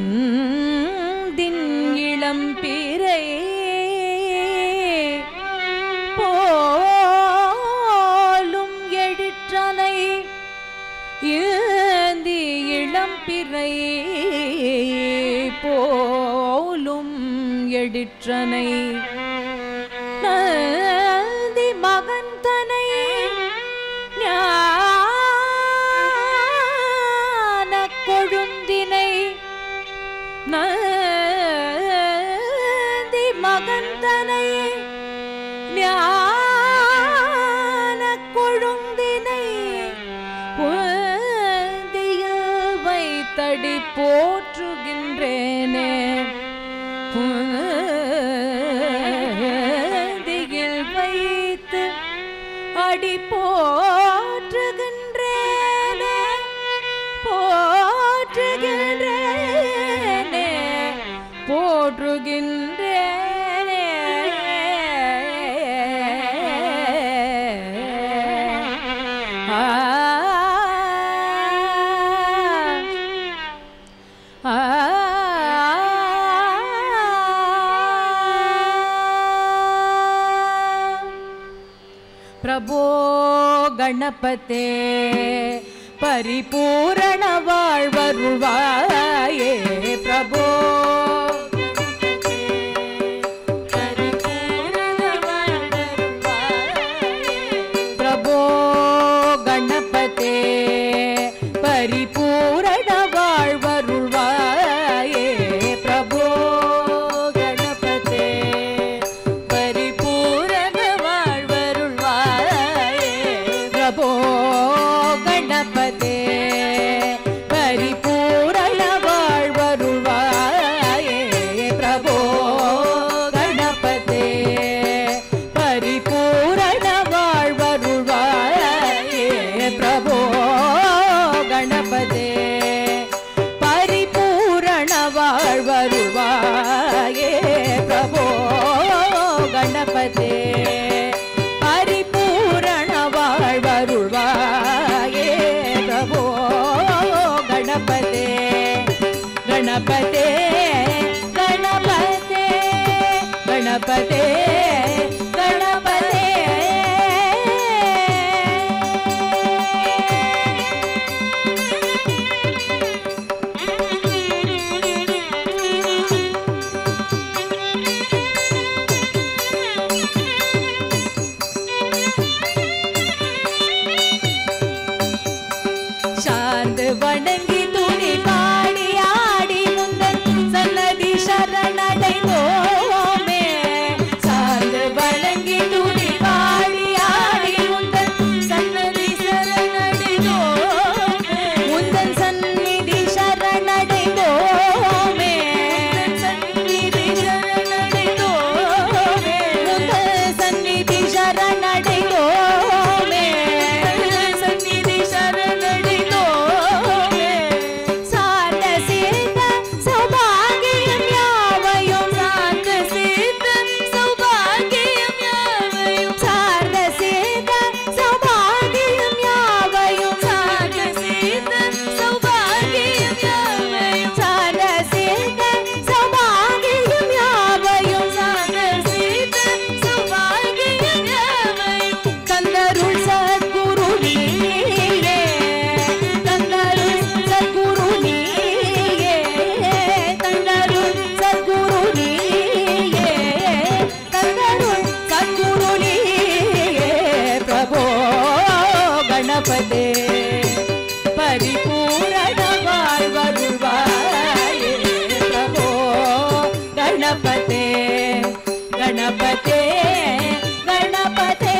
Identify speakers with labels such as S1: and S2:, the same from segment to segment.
S1: உந்தின் இளம்பிறை போலும் எழிற்றலை ஏந்தி இளம்பிறை போலும் எழிற்றனை நந்தி மகந்தனை ஞான கொழுந்தினை நந்தி மகந்தனை ஞான கொழுந்தினை புந்தியில் வைத்தடி போற்றுகின்றேனே புந்தியில் வைத்து அடி போற்றுகின்றேனே போற்றுகின்றேனே போற்றுகின்றேனே प्रभो गणपते परिपूर्ण वाळ्वरुळ्वाये प्रभो प्रभो गणपते परिपूर्ण वाळ्वरुळ्वाये प्रभो गणपते गणपते गणपते गणपते शांत वणंगी तुनी पाड़ी आड़ी मुंदन सन्नदी शरणடைந்தோமே शांत वणंगी तुनी पाड़ी आड़ी मुंदन सन्नदी शरणடைந்தோமே मुंदन सन्निधि शरणடைந்தோமே सन्निधि शरणடைந்தோமே मुंदन सन्निधि शरणடைந்தோமே सन्निधि शरणடைந்தோமே சாந்த சீத சௌபாகியம் யாவையும் சாந்த சீத சௌபாகியம் யாவையும் சாந்த சீத சௌபாகியம் யாவையும் சாந்த சீத சௌபாகியம் யாவையும் சாந்த சீத சௌபாகியம் யாவையும் சாந்த சீத சௌபாகியம் யாவையும் தந்தருள் சத்குரு நீயே தந்தருள் சத்குரு நீயே தந்தருள் சத்குரு நீயே தந்தருள் சத்குரு நீயே பிரபோ கணபதே परिपूर्ण वाळ्वरुळ्वाये प्रभो गणपते गणपते गणपते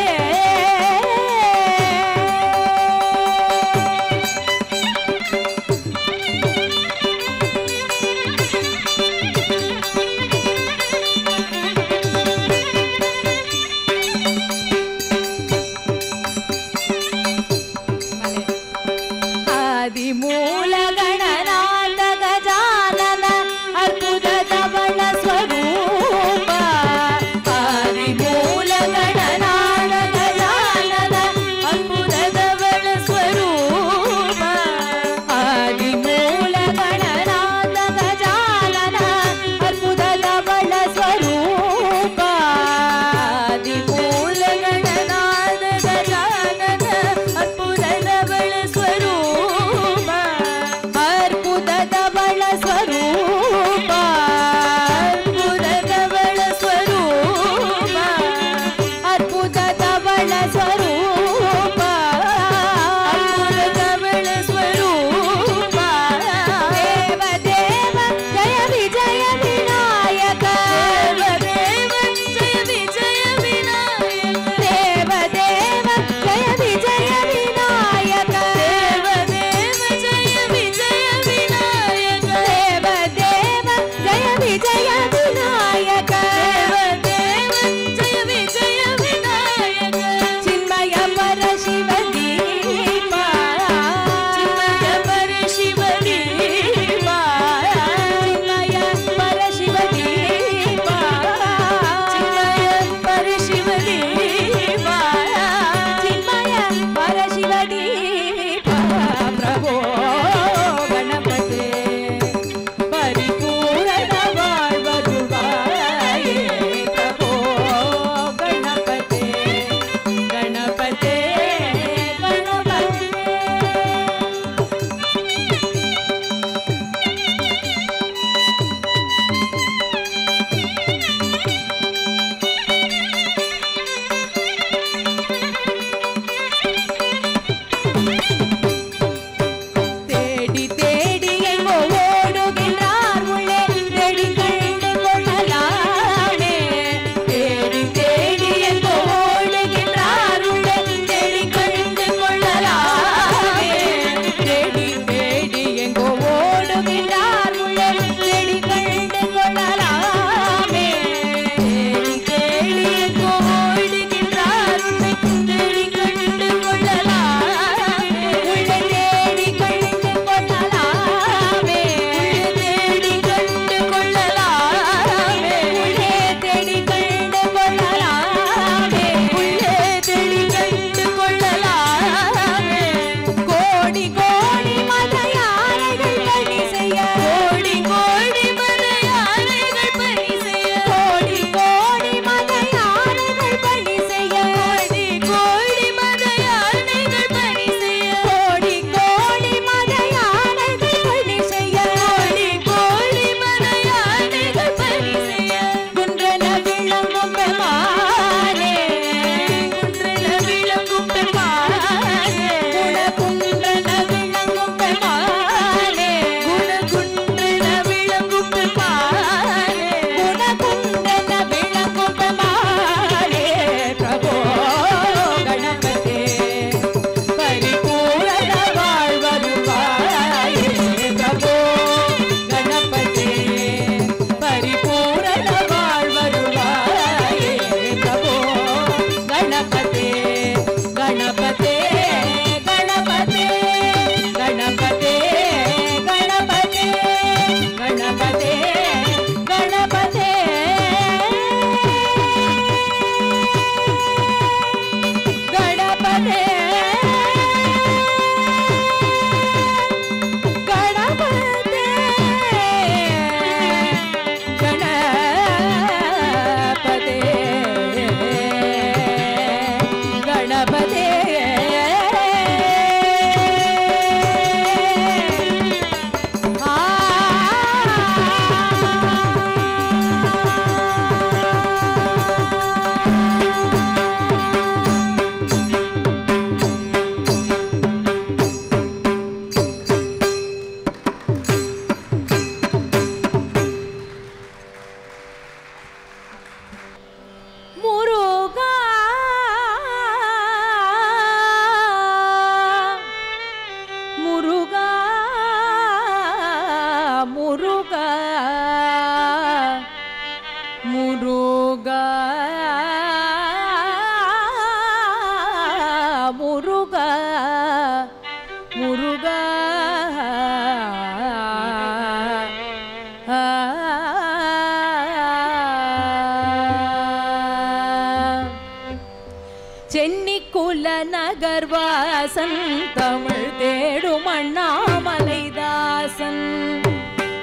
S1: நகர்வாசன் தமிழ் தேடும் அண்ணாமலைதாசன்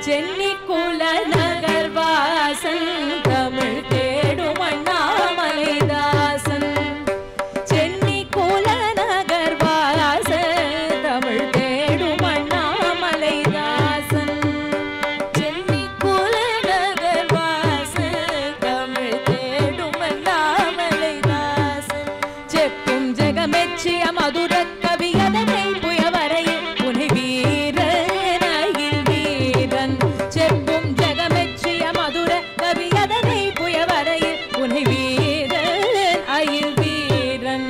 S1: சென்னி குல நகர்வாசன் தமிழ் தேடும் அண்ணாமலைதாசன் சென்னி குல நகர்வாசன் தமிழ் தேடும் அண்ணாமலைதாசன் சென்னி குல நகர்வாசன் தமிழ் தேடும் அண்ணாமலைதாசன் செப்பும் ஜெகமெச்சிய மதுர கவியதனை புயவரையில் புனை வீரன் அயில் வீரன் செப்பும் ஜெகமெச்சிய மதுர கவியதனை புயவரையில் புனை வீரன் அயில் வீரன்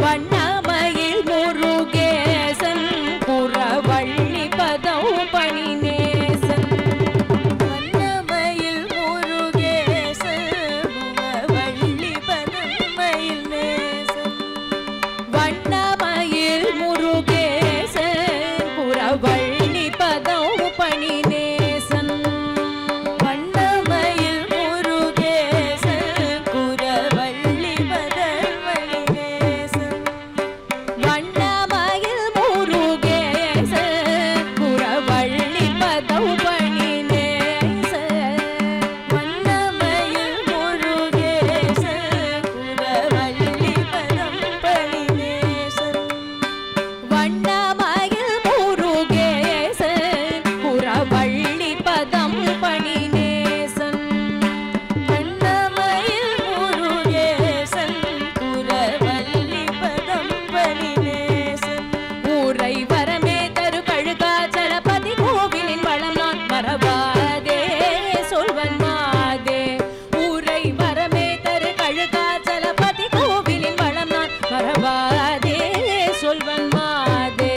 S1: வண்ணமயில் முருகேசன் புறவள்ளி பதம் பணிநேசன் வண்ணமயில் முருகேசன் புறவள்ளி பதம் மயில் நேசன் வண்ணமயில் முருகேசன் புறவள்ளி பதம் பணிநேசன் வண்ணமயில் முருகேசன் புறவள்ளி பதம் மணிநேசன் வண்ணமயில் முருகேசன் புறவள்ளி பதம் பணிநேசன் வண்ணமயில் முருகேசன் புறவள்ளி பதம் பணிநேசன் வண்ணமயில் முருகேசன் புறவள்ளி பதம் பணிநேசன் வண்ணமயில் முருகேசன் புறவள்ளி பதம் பணிநேசன் ஊரை வரமே தரு கழுகாச்சலபதி கோவிலின் வளம் நான் மறவாதே சொல்வன் மாதே ஊரை வரமே தரு கழுகாச்சலபதி கோவிலின் வளம் நான் மறவாதே சொல்வன் மாதே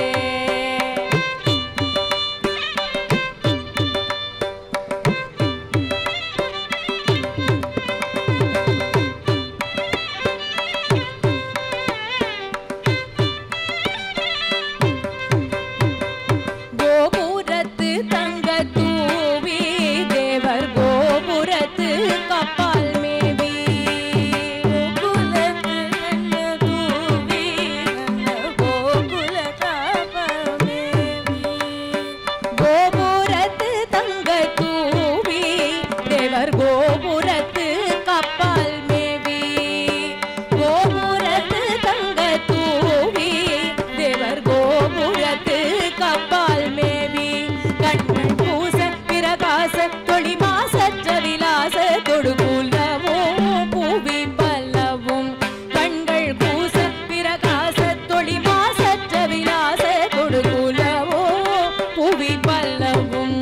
S1: கோபுரத்து தங்க தூவி தேவர் கோபுரத்து கப்பால் மேவி கோகுலத்து தங்க தூவி கோகுல கப்பால் மேவி கோபுரத்து தங்க தூவி தேவர் கோபுரத்து கப்பால் மேவி கோபுரத்து தங்க தூவி தேவர் கோபுரத்து கப்பால் மேவி கண்கள் பூச பிரகாச தொழி மாசற்ற விலாச தொடுகுலவும் பூவி பல்லவும் கண்கள் பூச பிரகாச தொழி மாசற்ற விலாச தொடுகுலவும் பூவி பல்லவும்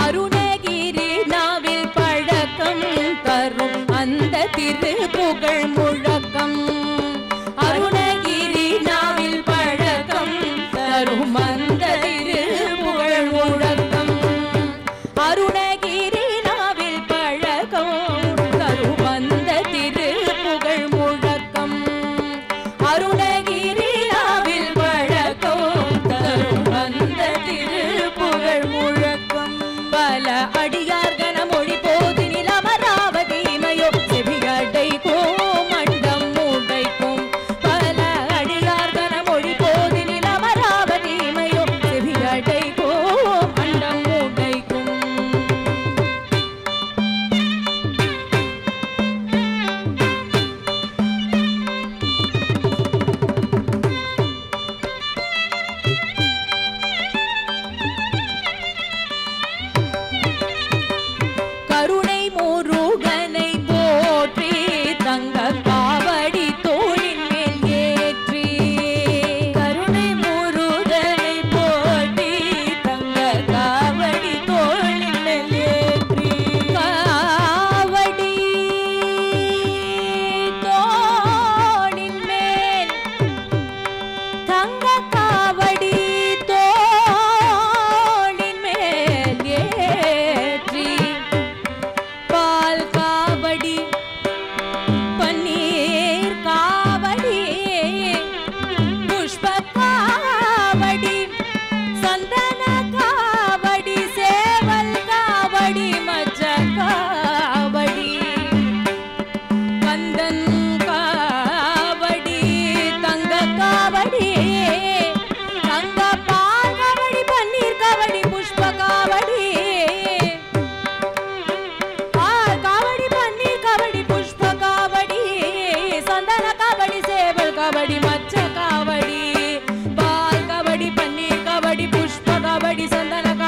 S1: அருணகிரி நாவில் பழக்கம் தரும் அந்த திருப்புகழ் முழக்கம் அருணகிரி நாவில் பழக்கம் தரும் அந்த திருப்புகழ் முழக்கம் அருணகிரி நாவில் பழக்கம் தரும் அந்த திருப்புகழ் முழக்கம் அருணகிரி நாவில் பழக்கம் தரும் அந்த திருப்புகழ் முழக்கம் பல அடியார் கன மொழி போது நிலமராவதி மயோ செவியடை கோமண்ட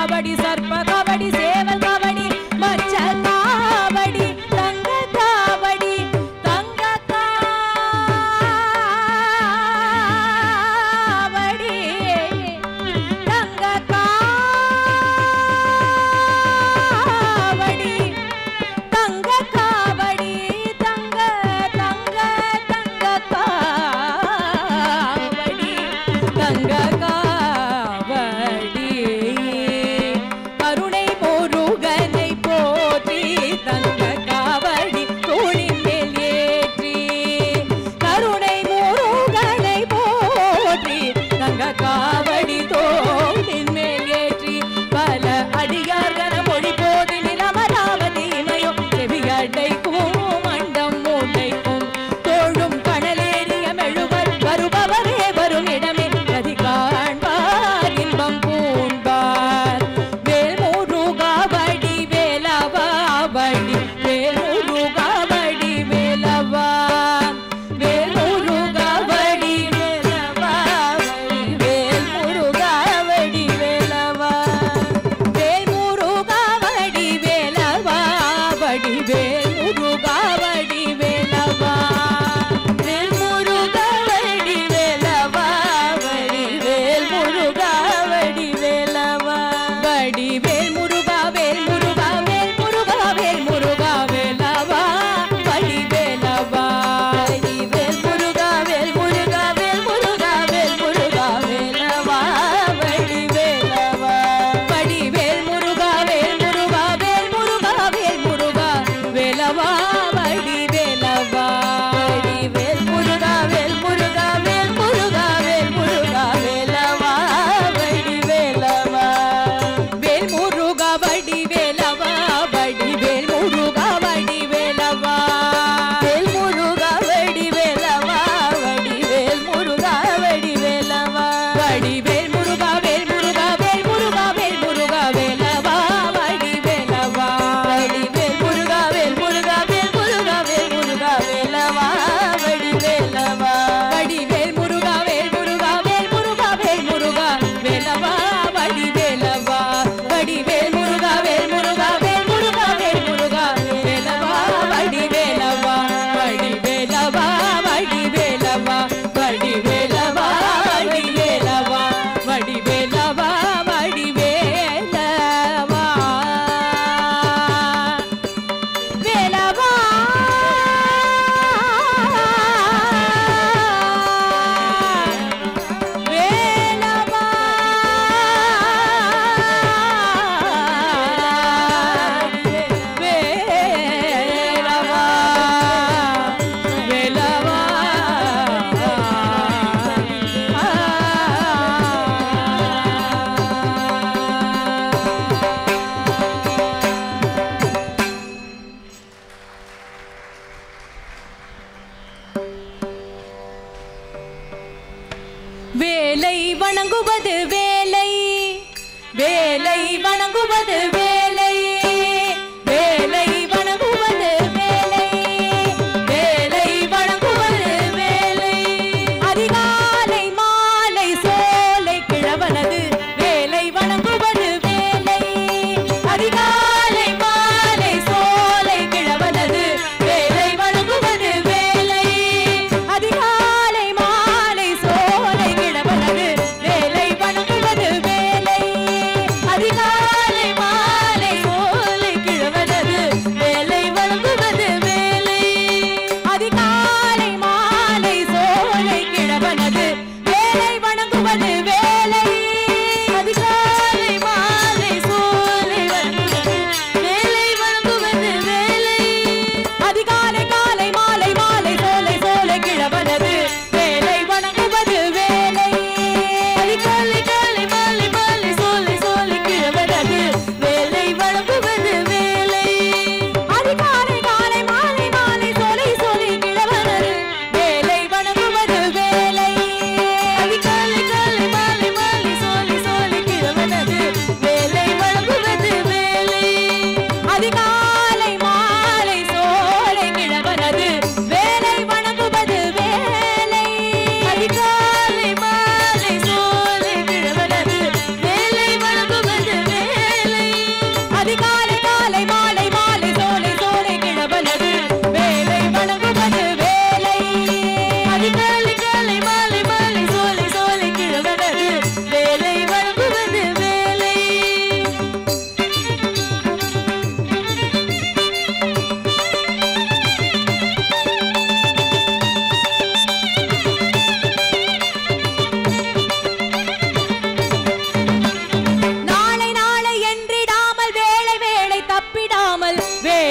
S1: காவடி சர்ப்ப காவடி சேவல் காவடி மச்ச காவடி தங்க காவடி தங்க காவடி தங்க காவடி தங்க காவடி தங்க தங்க தங்க காவடி தங்க காவடி கருணை முருகனை போற்றி தங்க காவடி தோளின் மேல் ஏற்றி கருணை முருகனை போற்றி தங்க காவடி தோளின் மேல் ஏற்றி பல அடியார்கன மொழி போதி நிலமராவதி இமையும் செவியடைக்கும் மண்டம் மூட்டைக்கும் தோழும் கணலேறிய மெழுவர் வருபவரே வரும் இடமே கதி காண்பார் இன்பம் பூண்பார் வேல் முருகாவடி வேலவா வடி வேல் முருகாவடி வேலவா வேல் முருகாவடி வேலவா வேல் முருகாவடி வேலவா வேல் முருகாவடி வேலவா வடி வேல் முருகாவடி வேலவா வேல் முருகாவடி வேலவா வடி வேல் முருகாவடி வேலவா வடி வேல் முருகா வேல் முருகா வேல் முருகா வேல் முருகா வேலவா வடி வேலவா வடி வேல் முருகா வேல் முருகா வேல் முருகா வேல் முருகா வேலவா வடி வேலவா வடி வேல் முருகா வேல் முருகா வேல் முருகா வேல் முருகா வேலவா வடி வேலவா வடி வேல் முருகா வேல் முருகா வேல் முருகா வேல் முருகா வேலவா வடி வேலவா வேல் முருகா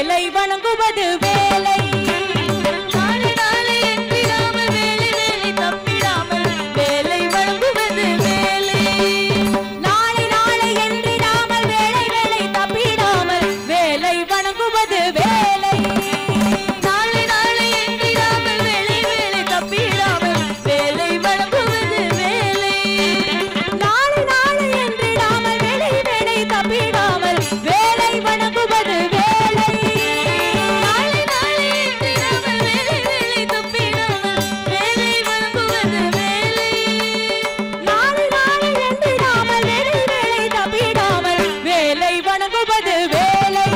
S1: வேலை வணங்குவது வேலை நாளை நாளை என்றிடாமல் வேலை வேலை தப்பிடாமல் வேலை வணங்குவது வேலை நாளை நாளை என்றிடாமல் வேலை வேலை தப்பிடாமல் வேலை வணங்குவது வேலை நாளை நாளை என்றிடாமல் வேலை வேலை தப்பிடாமல் வேலை வணங்குவது வேலை நாளை நாளை என்றிடாமல் வேலை வேலை தப்பிடாமல் வேலை வணங்குவது வேலை நாளை நாளை என்றிடாமல் வேலை வேலை தப்பிடாமல் வேலை வணங்குவது வேலை நாளை நாளை என்றிடாமல் வேலை வேலை தப்பிடாமல் வேலை வணங்குவது வேலை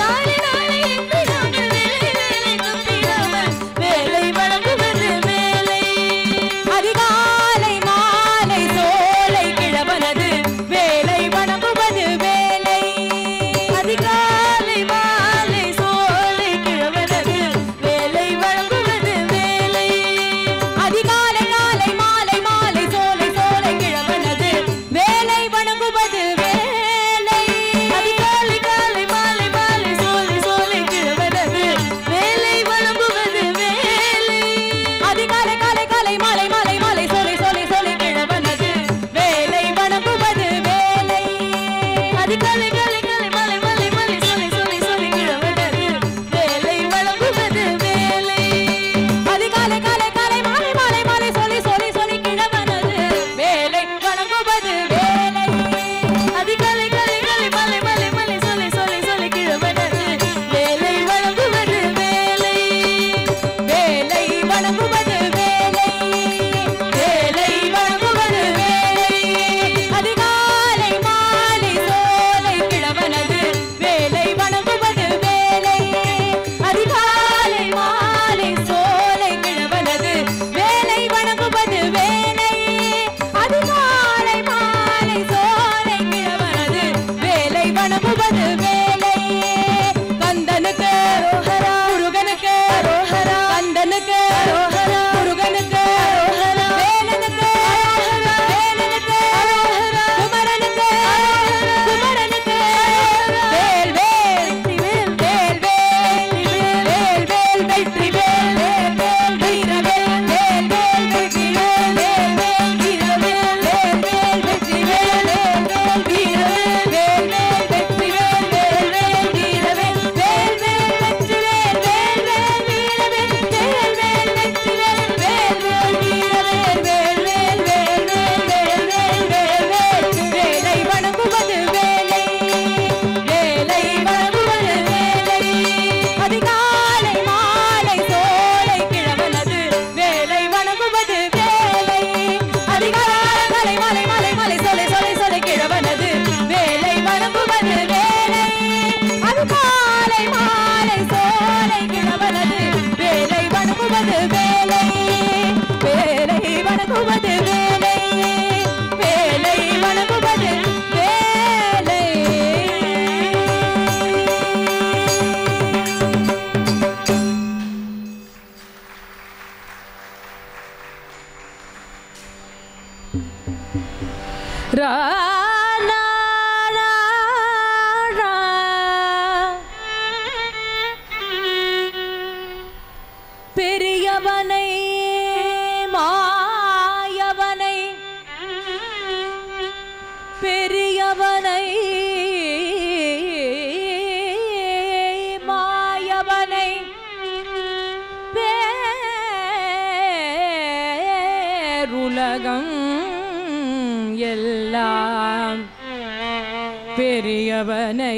S1: நாளை நாளை என்றிடாமல் வேலை வேலை தப்பிடாமல் வேலை வணங்குவது வேலை அதிகாலை மாலை சோலை கிழவனது வேலை வணங்குவது வேலை அதிகாலை மாலை சோலை கிழவனது வேலை வணங்குவது வேலை அதிகாலை காலை மாலை மாலை சோலை சோலை கிழவனது வேலை வணங்குவது வேலை அதிகாலை காலை மாலை மாலை சோலை சோலை கிழவனது வேலை வணங்குவது வேலை அதிகாலை காலை காலை மாலை மாலை மாலை சோலை சோலை சோலை கிழவனது வேலை வணங்குவது வேலை அதிகாலை காலை காலை மாலை மாலை மாலை சோலை சோலை சோலை கிழவனது வேலை வணங்குவது வேலை அதிகாலை காலை காலை மாலை மாலை மாலை சோலை சோலை சோலை கிழவனது வேலை வணங்குவது வேலை அதிகாலை காலை காலை மாலை மாலை மாலை சோலை சோலை சோலை கிழவனது வேலை வணங்குவது வேலை வேலை வணங்குவது வேலை வேலை வணங்குவது வேலை அதிகாலை மாலை சோலை கிழவனது வேலை வணங்குவது வேலை அதிகாலை மாலை சோலை கிழவனது வேலை வணங்குவது வேலை அதிகாலை மாலை சோலை கிழவனது வேலை வணங்குவது வேலை கந்தனுக்கு அரோகரா முருகனுக்கு அரோகரா கந்தனுக்கு அரோகரா முருகனுக்கு அரோகரா வேலனுக்கு அரோகரா வேலனுக்கு அரோகரா குமரனுக்கு அரோகரா குமரனுக்கு அரோகரா வேல் வேல் வேல் வேல் வேல் வேல் வெற்றி வேல் வேல் வேல் வீரவேல் வேல் வேல் வெற்றி வேல் வேல் வேல் வீரவேல் வேல் வேல் வெற்றி வேல் வேல் வேல் வீரவேல் வேல் வேல் வெற்றி வேல் வேல் வேல் வீரவேல் வேல் வேல் வெற்றி வேல் வேல் வேல் வீரவேல் வேல் வேல் வெற்றி வேல் வேல் வேல் வீரவேல் வேல் வேல் வேல் வேல் வேல் வேல் வேல் வேல் வேலை வணங்குவது வேலை வேலை வணங்குவது வேலை அதிகாலை மாலை சோலை கிழவனது வேலை வணங்குவது வேலை அதிகாலை மாலை மாலை மாலை சோலை சோலை சோலை கிழவனது வேலை வணங்குவது வேலை அதிகாலை மாலை சோலை கிழவனது வேலை வணங்குவது வேலை வேலை வணங்குவது வேலை வேலை வணங்குவது வேலை ரா ரா ரா ரா பெரியவனை மாயவனை பெரியவனை மாயவனை பேருலகம் எல்லாம் பெரியவனை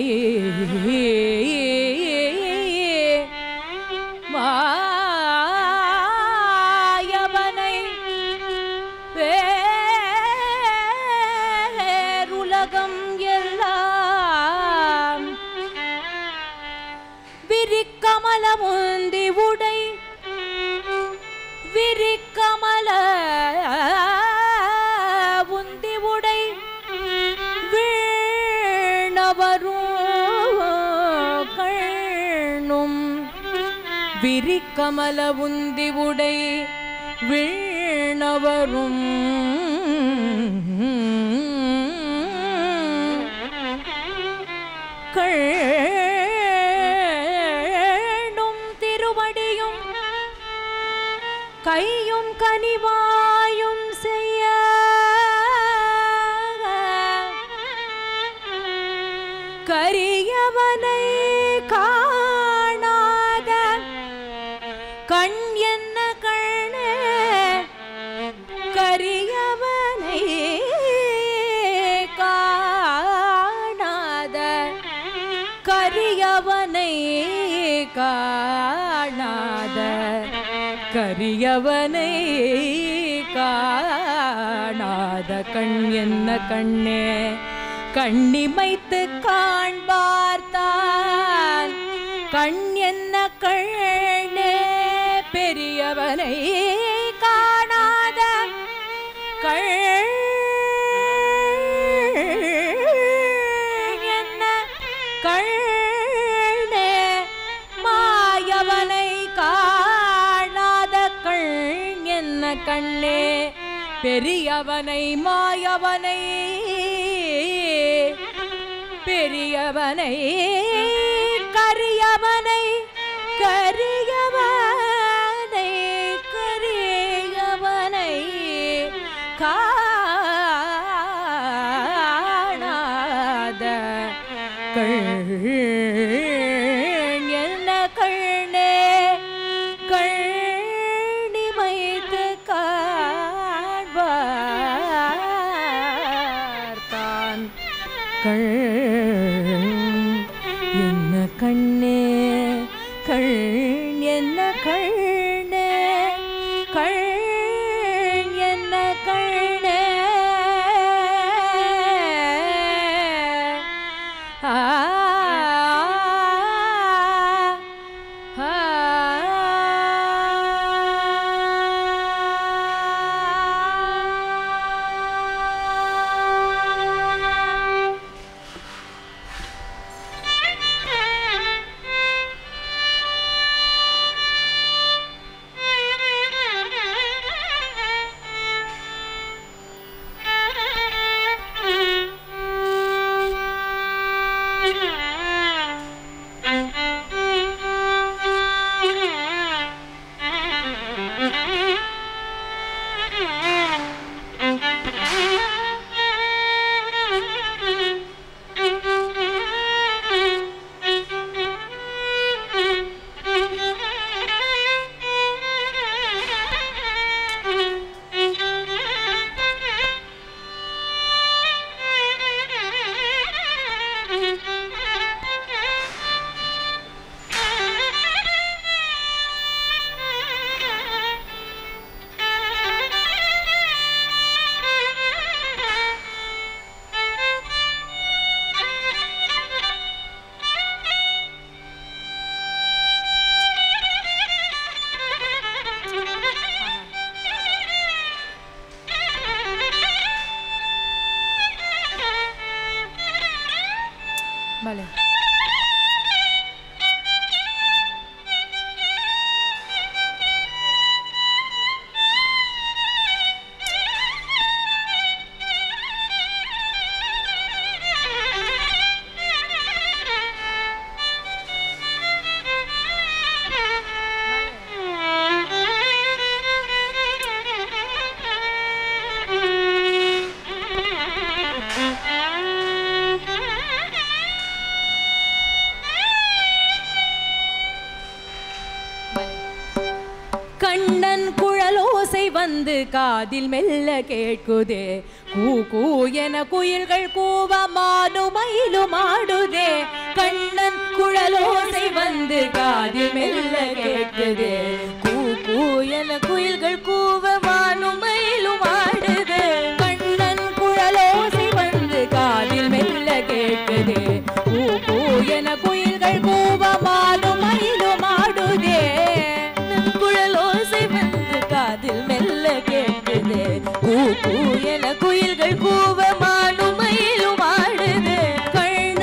S1: மாயவனை பேருலகம் எல்லாம் விரிக்கமல முந்தி உடை விரிக்கமல உந்தி உடை வீணவரும் கண்ணும் விரிக்கமல உந்தி உடை வீணவரும் கண்ணும் கரியவனை காணாத கண் என்ன கண்ணே கரியவனை காணாத கரியவனை காணாத கரியவனை காணாத கண் என்ன கண்ணே கண்ணிமைத்து காண்பார்த்தான் கண் என்ன கண்ணே பெரியவனை காணாத கண் என்ன கண்ணே மாயவனை காணாத கண் என்ன கண்ணே பெரியவனை மாயவனை பெரியவனை கரியவனை கரியவனை கரியவனை காணாத கண் என்ன கண்ணே கண்ணிமைத்து காண்பார்த்தான் கண் என்ன கண்ணே கண் என்ன கண்ணே கண் என்ன கண்ணே Vale. கண்ணன் குழலோசை வந்து காதில் மெல்ல கேட்குதே கூ கூ என குயில்கள் கூவ மானும் மயிலும் ஆடுதே கண்ணன் குழலோசை வந்து காதில் மெல்ல கேட்குதே கூ கூ என குயில்கள் கூவ மானும் மயிலும் ஆடுதே கண்ணன் குழலோசை வந்து காதில் மெல்ல கேட்குதே கூ கூ என குயில்கள் கூவ மானும் மயிலும் ஆடுதே காதில் மெல்ல கேட்குதே கூ கூ என குயில்கள் கூவ மானும் மயிலும் ஆடுதே கண்ண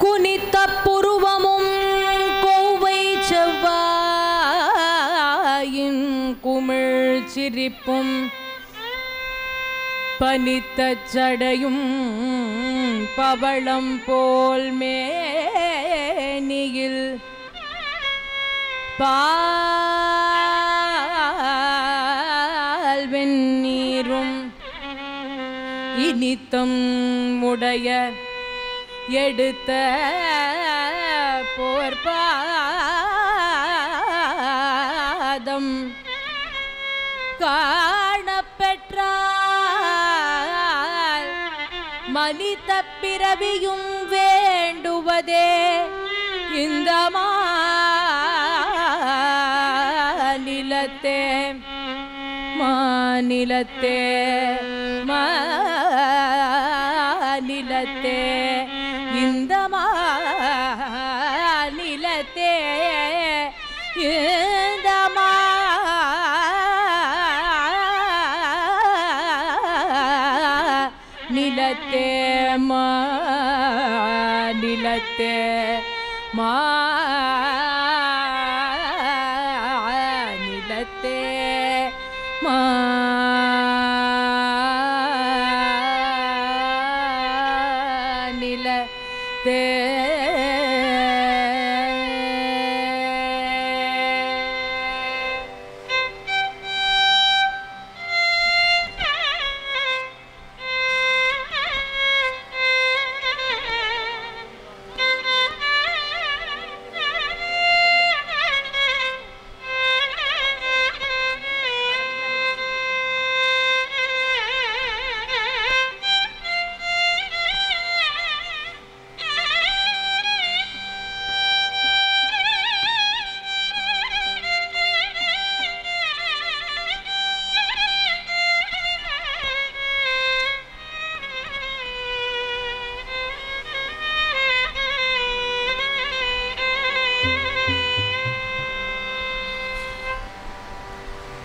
S1: குனித்த புருவமும் கோவை செவ்வாயின் குமிழ் சிரிப்பும் பனித்த சடையும் பவளம் போல் மேனியில் பால் வெந்நீரும் இனித்தம் உடைய எடுத்த போர்பாதம் காணப்பெற்றால் மனித பிறவியும் வேண்டுவதே இந்த மாநிலத்தே மாநிலத்தே மாநிலத்தே இந்த மாநிலத்தே இந்த மாநிலத்தே மாநிலத்தே மாநிலத்தே மாநிலத்தே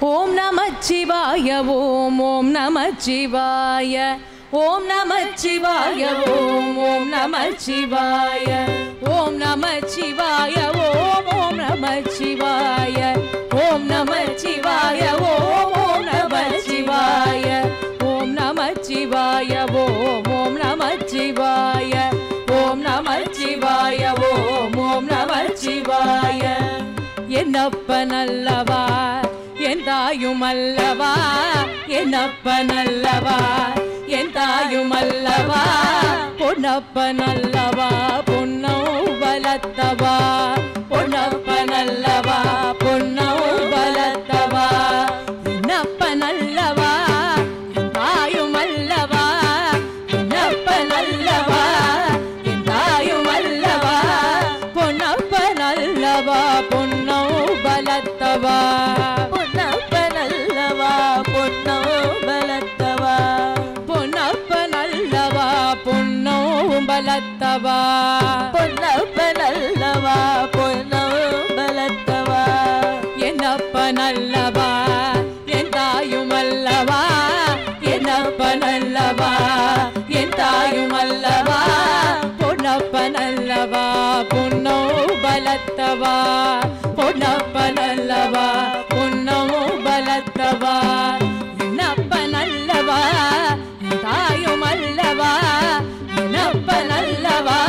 S1: ஓம் நமச்சிவாய ஓம் ஓம் நமச்சிவாய ஓம் நமச்சிவாய ஓம் ஓம் நமச்சிவாய ஓம் நமச்சிவாய ஓம் ஓம் நமச்சிவாய ஓம் நமச்சிவாய ஓம் ஓம் நமச்சிவாய ஓம் நமச்சிவாய ஓம் ஓம் நமச்சிவாய ஓம் நமச்சிவாய ஓம் ஓம் நமச்சிவாய என்னப்பனல்லவா என் தாயுமல்லவா என்னப்பனல்லவா என் தாயுமல்லவா பொன்னப்பனல்லவா பொன்னௌ பலத்தவா பொன்னப்பனல்லவா பொன்னௌ பலத்தவா என்னப்பனல்லவா என் தாயுமல்லவா என்னப்பனல்லவா என் தாயுமல்லவா பொன்னப்பனல்லவா பொன்னௌ பலத்தவா பொன்னப்பனல்லவா பொன்னௌ பலத்தவா பொன்னப்பனல்லவா பொன்னௌ பலத்தவா பொன்னப்பனல்லவா பொன்னௌ பலத்தவா என்னப்பனல்லவா என் தாயுமல்லவா என்னப்பனல்லவா என் தாயுமல்லவா பொன்னப்பனல்லவா பொன்னௌ பலத்தவா பொன்னப்பனல்லவா பொன்னௌ பலத்தவா என்னப்பனல்லவா என் தாயுமல்லவா என்னப்பனல்லவா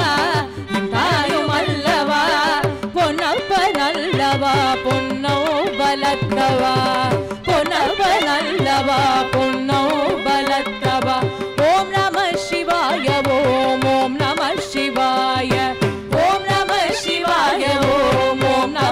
S1: என் தாயுமல்லவா பொன்னப்பனல்லவா பொன்னௌ பலத்தவா பொன்னப்பனல்லவா பொன்னௌ பலத்தவா ஓம் நம சிவாய ஓம் ஓம் நம சிவாய ஓம் நம சிவாய ஓம் ஓம் நம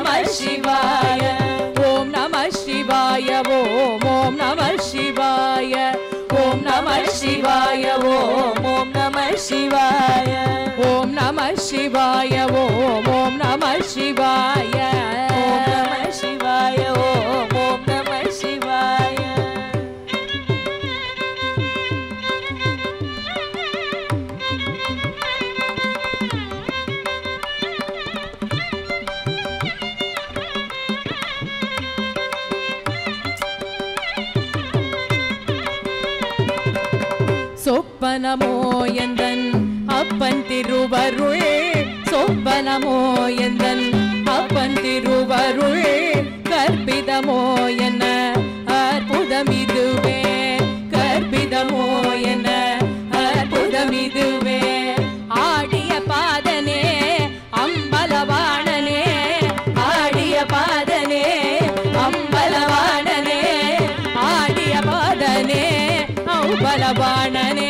S1: சிவாய ஓம் ஓம் நம சிவாய
S2: ஓம் நம சிவாய ஓம் ஓம் நம சிவாய
S1: சொப்பனமோ எந்தன் அப்பன் திருவருள் சொப்பனமோ எந்தன் அப்பன் திருவருள் கற்பிதமோ என்ன அற்புதம் இதுவே கற்பிதமோ என்ன அற்புதம் இதுவே ஆடிய பாதனே அம்பலவாணனே ஆடிய பாதனே அம்பலவாணனே ஆடிய பாதனே பலவாணனே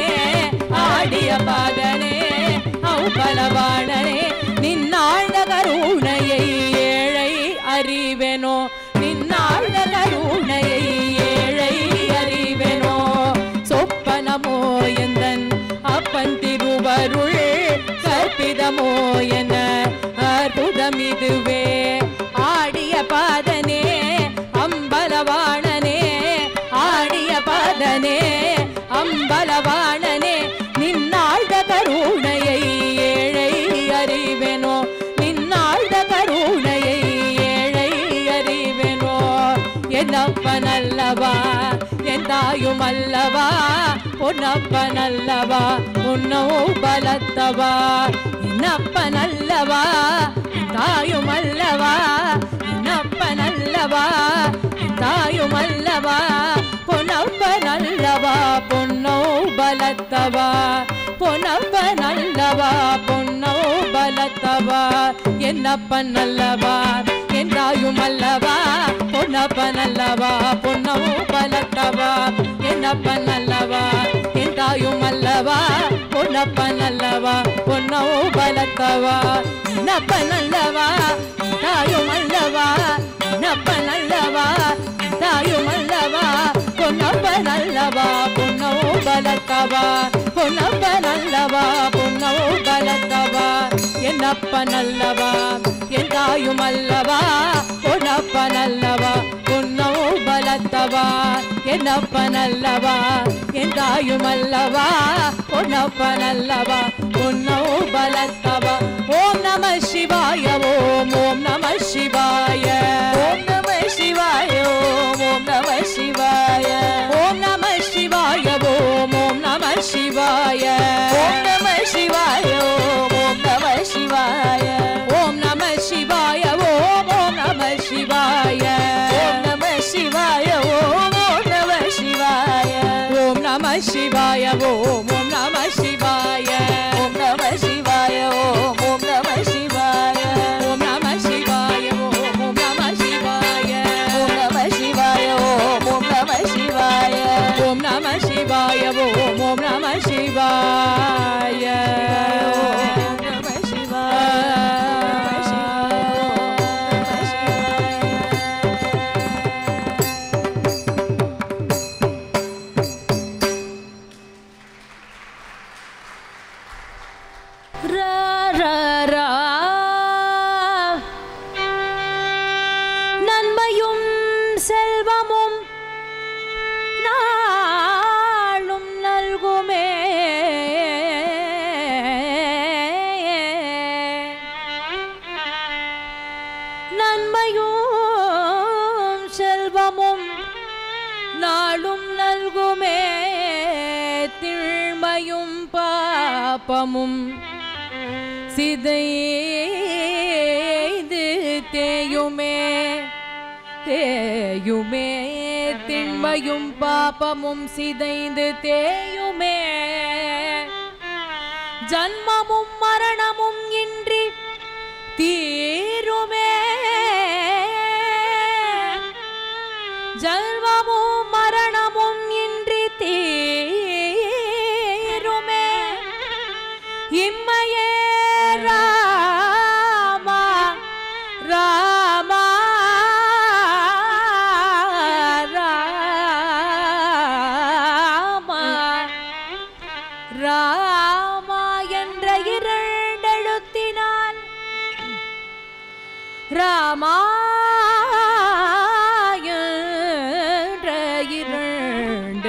S1: ஆடிய பாதனே பலவாணனே நின்னாழ்ந்த கருணையை ஏழை அறிவெனோ நின்னாழ்ந்த கருணையை ஏழை அறிவெனோ சொப்பனமோ எந்தன் அப்பன் திருவருள் கற்பிதமோ என அற்புதம் இதுவே ஆடிய பாதனே அம்பலவாணனே ஆடிய பாதனே அம்பலவாணனே நின்னாழ்ந்த கருணையை ஏழை அறிவெனோ நின்னாழ்ந்த கருணையை ஏழை அறிவெனோ என்னப்பனல்லவா என் தாயும் அல்லவா பொன்னப்பனல்லவா உன்னோ பலத்தவா என்னப்பனல்லவா என் தாயும் அல்லவா என்னப்பனல்லவா என் தாயும் அல்லவா பொன்னப்பனல்லவா பொன்னோ பலத்தவா பொன்னப்பனல்லவா பொன்னோ பலத்தவா என்னப்பனல்லவா என் தாயும் அல்லவா பொன்னப்பனல்லவா பொன்னோ பலத்தவா என்னப்பனல்லவா என் தாயும் அல்லவா பொன்னப்பனல்லவா பொன்னோ பலத்தவா என்னப்பனல்லவா என் தாயும் அல்லவா என்னப்பனல்லவா தாயும் அல்லவா பொன்னப்பனல்லவா பொன்னோ பலத்தவா பொன்னப்பனல்லவா பொன்னோ பலத்தவா என்னப்பனல்லவா என் தாயும் அல்லவா பொன்னப்பனல்லவா பொன்னோ பலத்தவா என்னப்பனல்லவா என் தாயும் அல்லவா பொன்னப்பனல்லவா பொன்னோ பலத்தவா ஓம் நம சிவாய ஓம் ஓம் நம சிவாய
S2: ஓம் நம சிவாய ஓம் நம சிவாய
S1: ஓம் நம சிவாய ஓம் ஓம் நம சிவாய
S2: ஓம் நம சிவாய ஓம் நம சிவாய
S1: ஓம் நம சிவாய ஓம் ஓம் நம சிவாய
S2: ஓம் நம சிவாய ஓம் நம சிவாய
S1: ஓம் நம சிவாய ஓம் ஓம் நம சிவாய
S2: ஓம் நம சிவாய ஓம் நம சிவாய
S1: ஓம் நம சிவாய ஓம் ஓம் நம சிவாய
S2: ஓம் நம சிவாய ஓம் நம சிவாய
S1: ஓம் நம சிவாய ஓம் ஓம் நம சிவாய
S2: ஓம் நம
S1: நன்மையும் செல்வமும் நாளும் நல்குமே நன்மையும் செல்வமும் நாளும் நல்குமே திண்மையும் பாபமும் சிதைந்து தேயுமே தேயுமே திண்மையும் பாபமும் சிதைந்து தேயுமே ஜன்மமும் மரணமும் இன்றி தீருமே ஜன்மமும் மரணமும் இன்றி தீருமே இம்மையே ராமா ராமா ராமா ராமா என்ற ராமா என்ற இரண்டெழுத்தினால்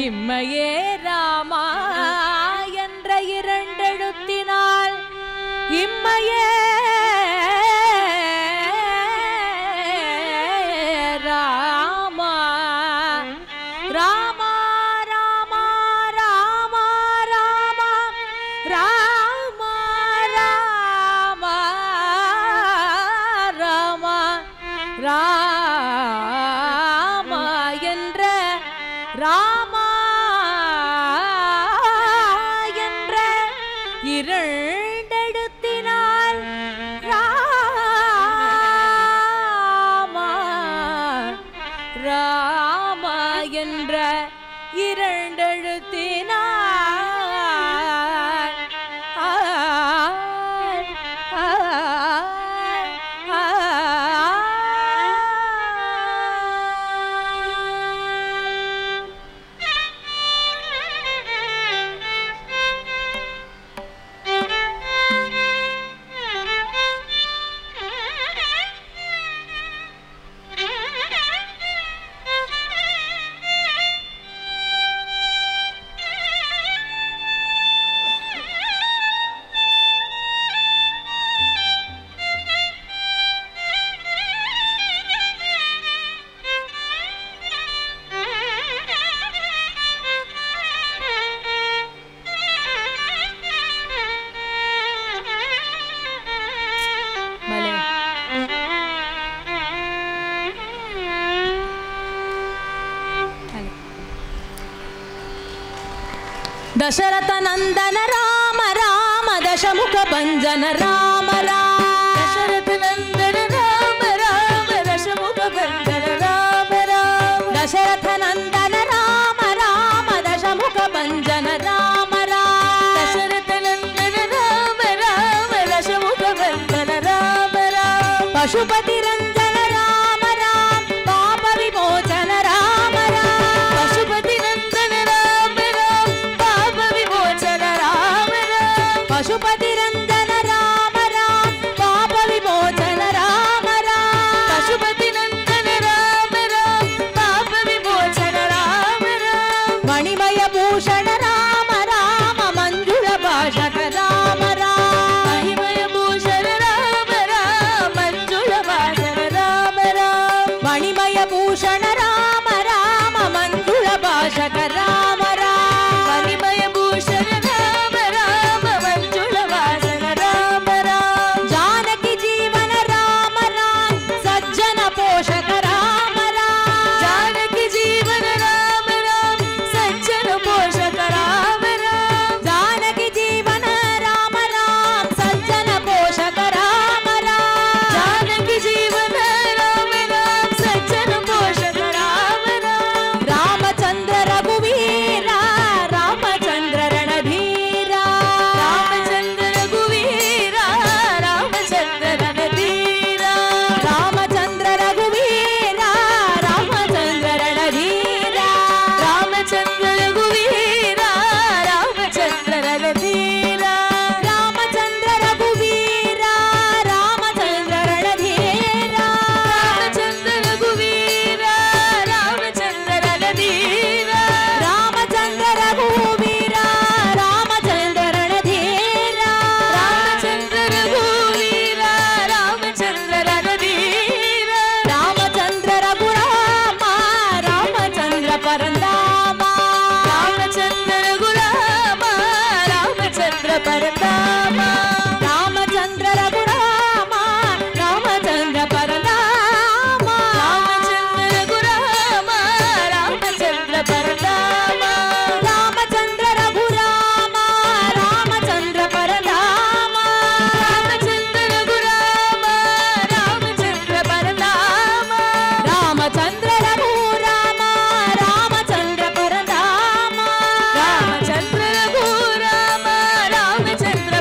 S1: இம்மையே ராமா என்ற இரண்டெழுத்தினால் இம்மையே ராமா ராமா ராமா ராமா ராமா ராமா ராமா ராமா ராமா என்ற ராமா என்ற இரண்டெழுத்தினால் ராமா ராமா என்ற இரண்டெழுத்தினால் दशरथ नंदन राम राम दशमुख भंजन राम राम
S2: दशरथ नंदन राम राम दशमुख भंजन राम राम
S1: दशरथ नंदन राम राम दशमुख भंजन राम राम
S2: दशरथ नंदन राम राम दशमुख भंजन राम राम
S1: पशुपति रंजन राम राम पाप विमोचन राम राम
S2: पशुपति नंदन राम राम पाप विमोचन राम राम
S1: पशुपति रंजन राम राम पाप विमोचन राम राम
S2: पशुपति नंदन राम राम पाप विमोचन राम राम
S1: मणिमय भूषण राम राम मंजुल भाषक राम राम
S2: महिमय भूषण राम राम मंजुल भाषण राम राम
S1: मणिमय भूषण राम राम मंजुल भाषक राम राम
S2: महिमय भूषण राम राम मंजुल भाषण राम राम
S1: जानकी जीवन राम राम सज्जन पोषक राम राम
S2: जानकी जीवन राम राम सज्जन पोषक राम राम
S1: जानकी जीवन राम राम सज्जन पोषक राम राम
S2: जानकी जीवन राम राम सज्जन पोषक राम राम
S1: रामचंद्र रघुवीरा रामचंद्र रणधीरा
S2: रामचंद्र रघुवीरा रामचंद्र रणधीरा
S1: रामचंद्र रघुवीरा रामचंद्र रणधीरा
S2: रामचंद्र रघुवीरा रामचंद्र रणधीरा
S1: रामचंद्र रघुवीरा रामचंद्र रणधीरा
S2: रामचंद्र रघुवीरा रामचंद्र रणधीरा
S1: रामचंद्र रघुवीरा रामचंद्र रणधीरा
S2: रामचंद्र रघुवीरा रामचंद्र रणधीरा
S1: रामचंद्र रघुरामा रामचंद्र परंदामा
S2: रामचंद्र रघुरामा रामचंद्र परंदामा
S1: रामचंद्र रघुरामा रामचंद्र परंदामा
S2: रामचंद्र रघुरामा रामचंद्र परंदामा
S1: रामचंद्र रघुरामा रामचंद्र परंदामा
S2: रामचंद्र रघुरामा रामचंद्र परंदामा
S1: रामचंद्र रघुरामा रामचंद्र परंदामा
S2: रामचंद्र रघुरामा रामचंद्र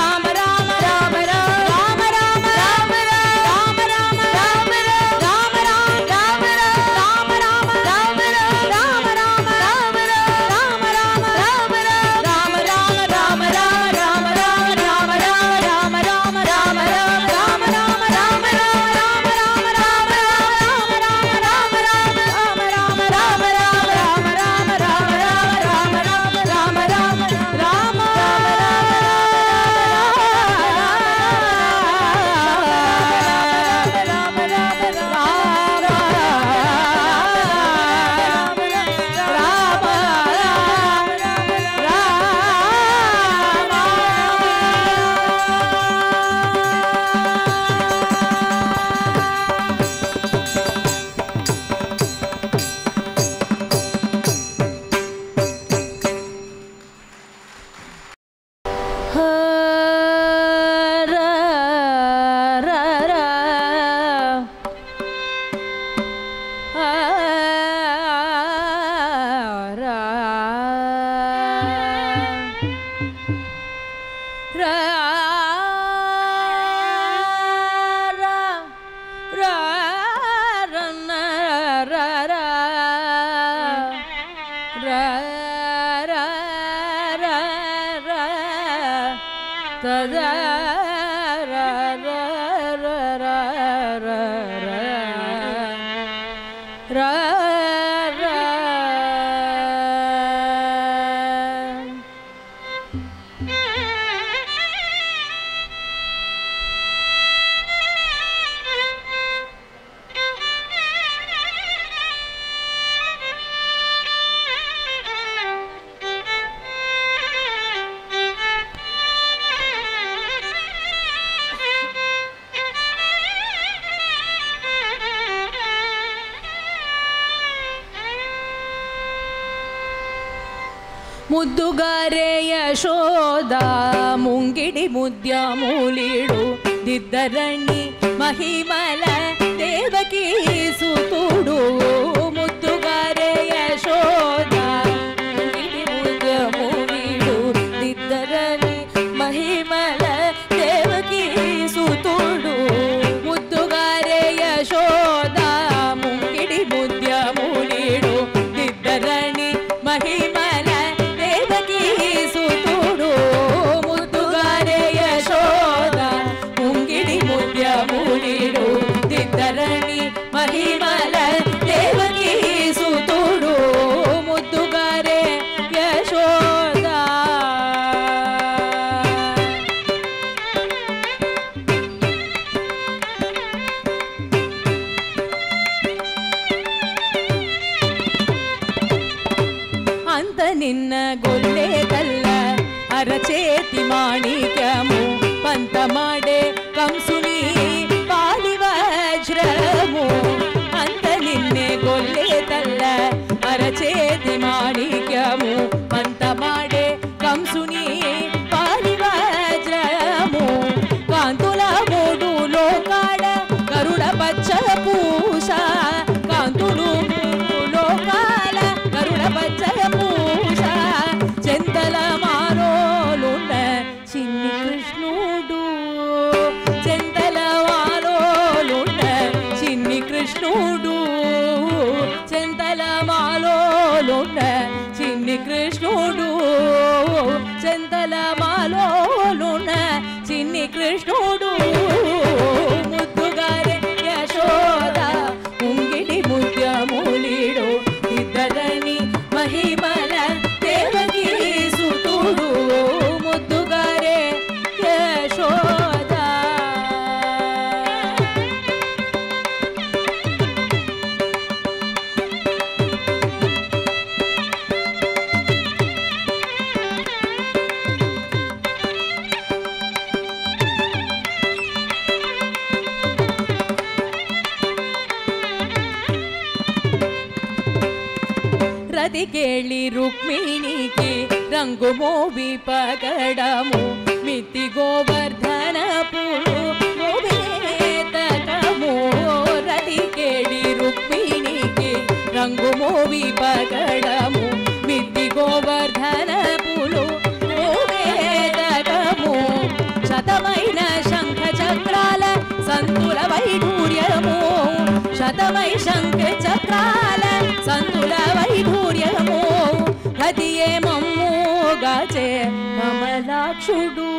S1: ಮುದ್ದುಗಾರೆ ಯಶೋದ ಮುಂಗಿಡಿ ಮುದ್ಯ ಮೂಲಿಡು ದಿದ್ದರಣಿ ಮಹಿಮಲ ದೇವಕಿ ಸುತುಡು ಮುದ್ದುಗಾರೆ ಯಶೋದ ಮುಂಗಿಡಿ ಮುದ್ಯ ಮೂಲಿಡು ದಿದ್ದರಣಿ ಮಹಿಮಲ ದೇವಕಿ ಸುತುಡು ಮುದ್ದುಗಾರೆ ಯಶೋದ ಮುಂಗಿಡಿ ಮುದ್ಯ ಮೂಲಿಡು ದಿದ್ದರಣಿ ಮಹಿಮಲ ಮಹಿಮಲ ದೇವಕಿ ಸುತುಡು ಮುದ್ದುಗಾರೆ ಯಶೋದ ಅಂತ ನಿನ್ನ ಗೊಲ್ಲೆದಲ್ಲ ಅರಚೇತಿ ಮಾಣಿಕ್ಯಮು ಪಂತ ಮಾಡೆ ಕಂಸುನಿ ವಜ್ರಮು ಅಂತ ನಿನ್ನೆ ಗೊಲ್ಲೆದಲ್ಲ ಅರಚೇತಿ ಮಾಣಿಕ್ಯಮು ಪಂತ ಮಾಡೆ ಕಂಸುನಿ ಪಾಲಿ ವಜ್ರಮು పచ్చ పూష కాంతులు లోకాల కరుణ పచ్చ పూష చెంతల మాలోలున్న చిన్ని కృష్ణుడు చెంతల మాలోలున్న చిన్ని కృష్ణుడు చెంతల మాలోలున్న చిన్ని కృష్ణుడు చెంతల మాలోలున్న చిన్ని కృష్ణుడు ముద్దుగారే యశోద ముంగిడి ముద్యములిడు ఇద్దరని మహిమల దేవకీ సుతుడు ముద్దుగారే యశోద రతి కేళి రుక్మిణికి రంగు మోవి పగడము మితి గోవర్ధన పూవేతకము రతి కేళి రుక్మిణికి రంగు మోవి పగడము మితి గోవర్ధన పూవేతకము శతమైన శంఖ చక్రాల సంతుల వైఢూర్యము శతమై శంఖ చక్రాల సంతుల వైఢూర్యము గతియే మమ్ముగాచే కమలాక్షుడు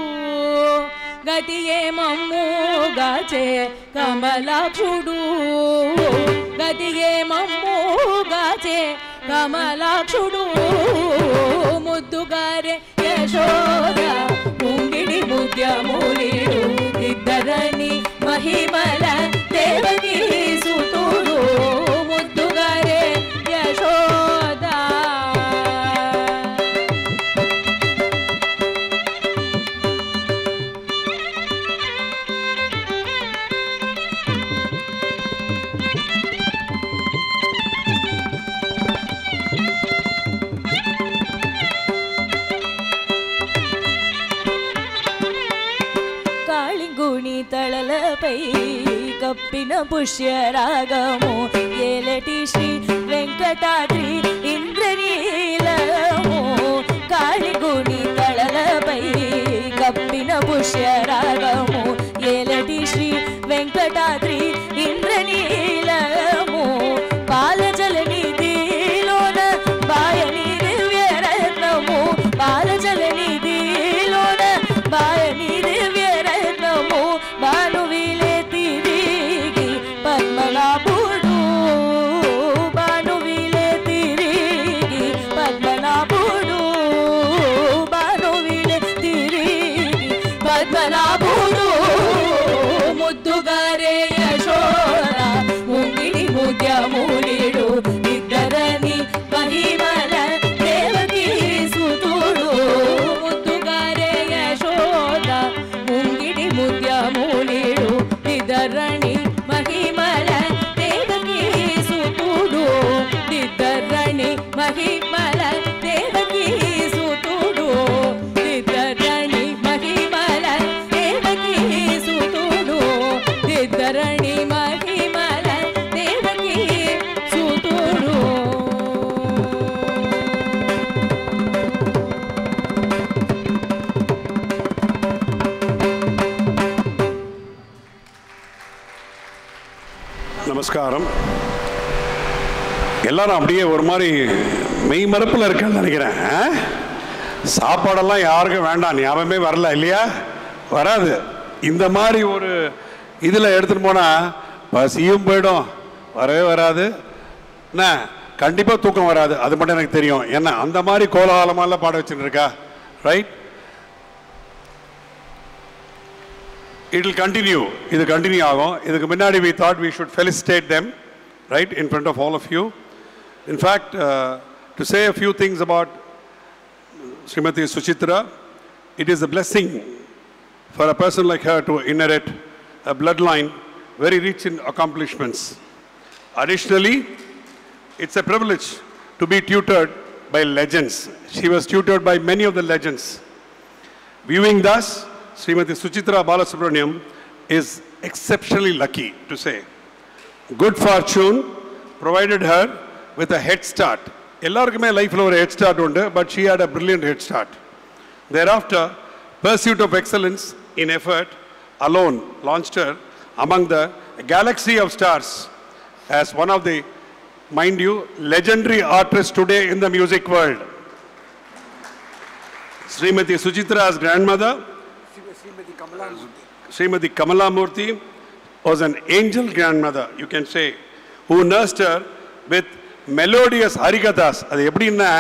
S1: గతియే మమ్ముగాచే కమలాక్షుడు గతియే మమ్ముగాచే కమలాక్షుడు ముద్దుగారే యశోద ముంగిడి ముద్యములిడు ఇద్దరని మహిమల దేవకీ సుతుడు ముద్దుగారే యశోద కాళింగుని తళలపై కప్పిన పుష్యరాగము ఏలటి శ్రీ వెంకటాద్రి ఇంద్రనీలము కాళింగుని తళలపై కప్పిన పుష్యరాగము ఏలటి శ్రీ వెంకటాద్రి ఇంద్రనీలము పాలజల నిధిలోన బాయని దివ్యరత్నము పాలజల నిధిలోన బాయని దివ్యరత్నము బానువిలే తిరిగి పద్మనాభుడు బానువిలే తిరిగి పద్మనాభుడు బానువిలే తిరిగి పద్మనాభుడు ముద్దుగారే యశోద ముంగిడి ముద్యములిడు ఇద్దరని మహిమల దేవకీ సుతుడు ముద్దుగారే యశోద ముంగిడి ముద్యములిడు ఇద్దరని మహిమల దేవకీ సుతుడు ఇద్దరని మహిమల దేవకీ సుతుడు ఇద్దరని మహిమల దేవకీ సుతుడు ఇద్దరని మహిమల దేవకీ సుతుడు
S3: நமஸ்காரம். எல்லாரும் அப்படியே ஒரு மாதிரி மெய் மறப்பில் இருக்கேன்னு நினைக்கிறேன். சாப்பாடெல்லாம் யாருக்கும் வேண்டாம், ஞாபகமே வரல இல்லையா? வராது. இந்த மாதிரி ஒரு இதில் எடுத்துகிட்டு போனால் பசியும் போயிடும், வரவே வராது, என்ன கண்டிப்பாக தூக்கம் வராது. அது மட்டும் எனக்கு தெரியும். என்ன அந்த மாதிரி கோலாகலமாலாம் பாட வச்சுட்டு இருக்கா, ரைட்? It will continue. இது கண்டினியூ ஆகும். இதுக்கு முன்னாடி we thought we should felicitate them, right, in front of all of you. In fact, to say a few things about Srimati Suchitra, it is a blessing for a person like her to inherit a bloodline very rich in accomplishments. Additionally, it's a privilege to be tutored by legends. She was tutored by many of the legends. Viewing thus, Srimati Suchitra Balasubramaniam is exceptionally lucky to say. good fortune provided her with a head start. எல்லாருக்குமே லைஃப்ல ஒரு head start உண்டு, but she had a brilliant head start. Thereafter, pursuit of excellence in effort alone launched her among the galaxy of stars as one of the, mind you, legendary artists today in the music world. Srimati Suchitra's grandmother, Srimati Kamala Murthy, was an angel grandmother, you can say, who nursed her with melodious harikathas. அது எப்படின்னா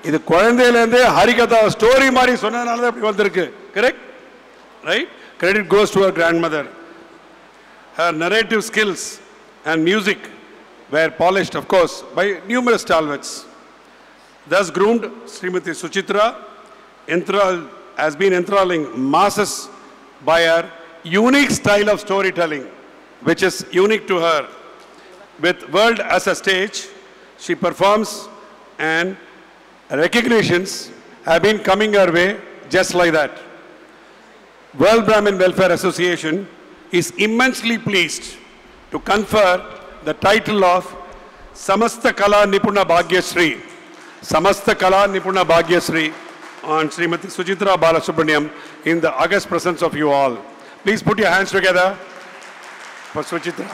S3: இது குழந்தையிலேருந்தே Harikatha story மாதிரி சொன்னதுனால தான் இப்படி வந்திருக்கு. Correct? Right? Credit goes to her grandmother. Her narrative skills and music were polished, of course, by numerous stalwarts. Thus groomed, Srimati Suchitra has been enthralling masses by her unique style of storytelling, which is unique to her. With world as a stage, she performs and recognitions have been coming her way just like that. World Brahmin Welfare Association is immensely pleased to confer the title of Samasta Kala Nipuna Bhagyasri, Samasta Kala Nipuna Bhagyasri on Srimati Suchitra Balasubramaniam in the august presence of you all. Please put your hands together for Suchitra.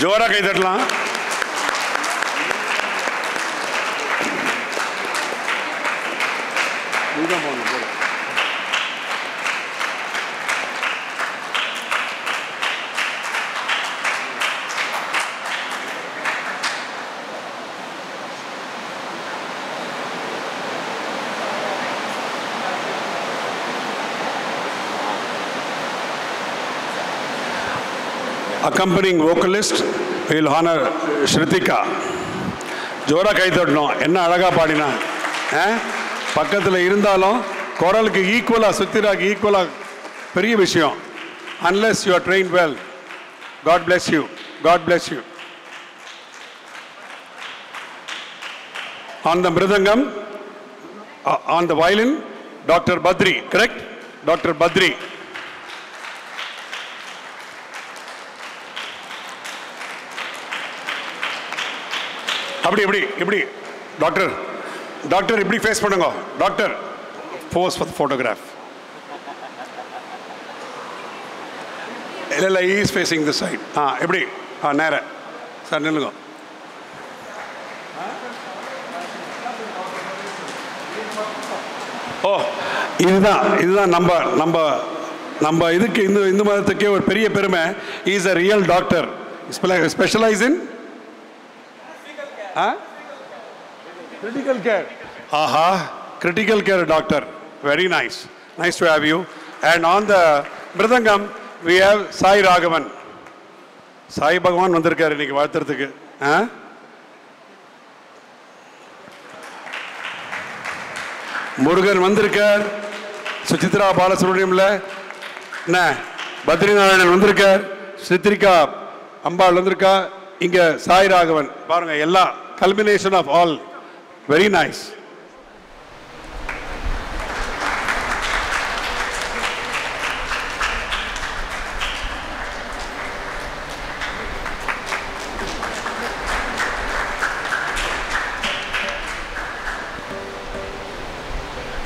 S3: ஜோரா கை தட்டலாம். Accompanying vocalist will honor Shritika. ஜோரா கை தட்டணும். என்ன அழகா பாடினா, பக்கத்தில் இருந்தாலும் குரலுக்கு ஈக்குவலா, சுத்திராக்கு ஈக்குவலா, பெரிய விஷயம். Unless you are trained well. God bless you. God bless you. On the mridangam, on the violin, Dr. Badri. Correct? Dr. Badri. அப்படி இப்படி இப்படி டாக்டர் டாக்டர் இப்படி ஃபேஸ் பண்ணுங்க. Doctor pose for photograph. இல்லை இல்லை, இஸ் ஃபேஸிங் தி சைட். எப்படி நேர sir நில்லுங்க. ஓ, இதுதான் நம்ம இதுக்கு இந்து மதத்துக்கே ஒரு பெரிய பெருமை. Is a real doctor, specialise in critical care. Aha, critical care doctor. Very nice. Nice to have you. And on the mridangam we have Sai Raghavan. Sai Bhagwan vandirukkaru இன்னைக்கு வாழ்த்துறதுக்கு. முருகன் வந்திருக்கார். சுசித்ரா பாலசுப்ரமணியம்ல என்ன பத்ரி நாராயணன் வந்திருக்கார். சித்திரிகா அம்பாள் வந்திருக்கா. இங்க சாய் ராகவன் பாருங்க. எல்லா culmination of all. Very nice.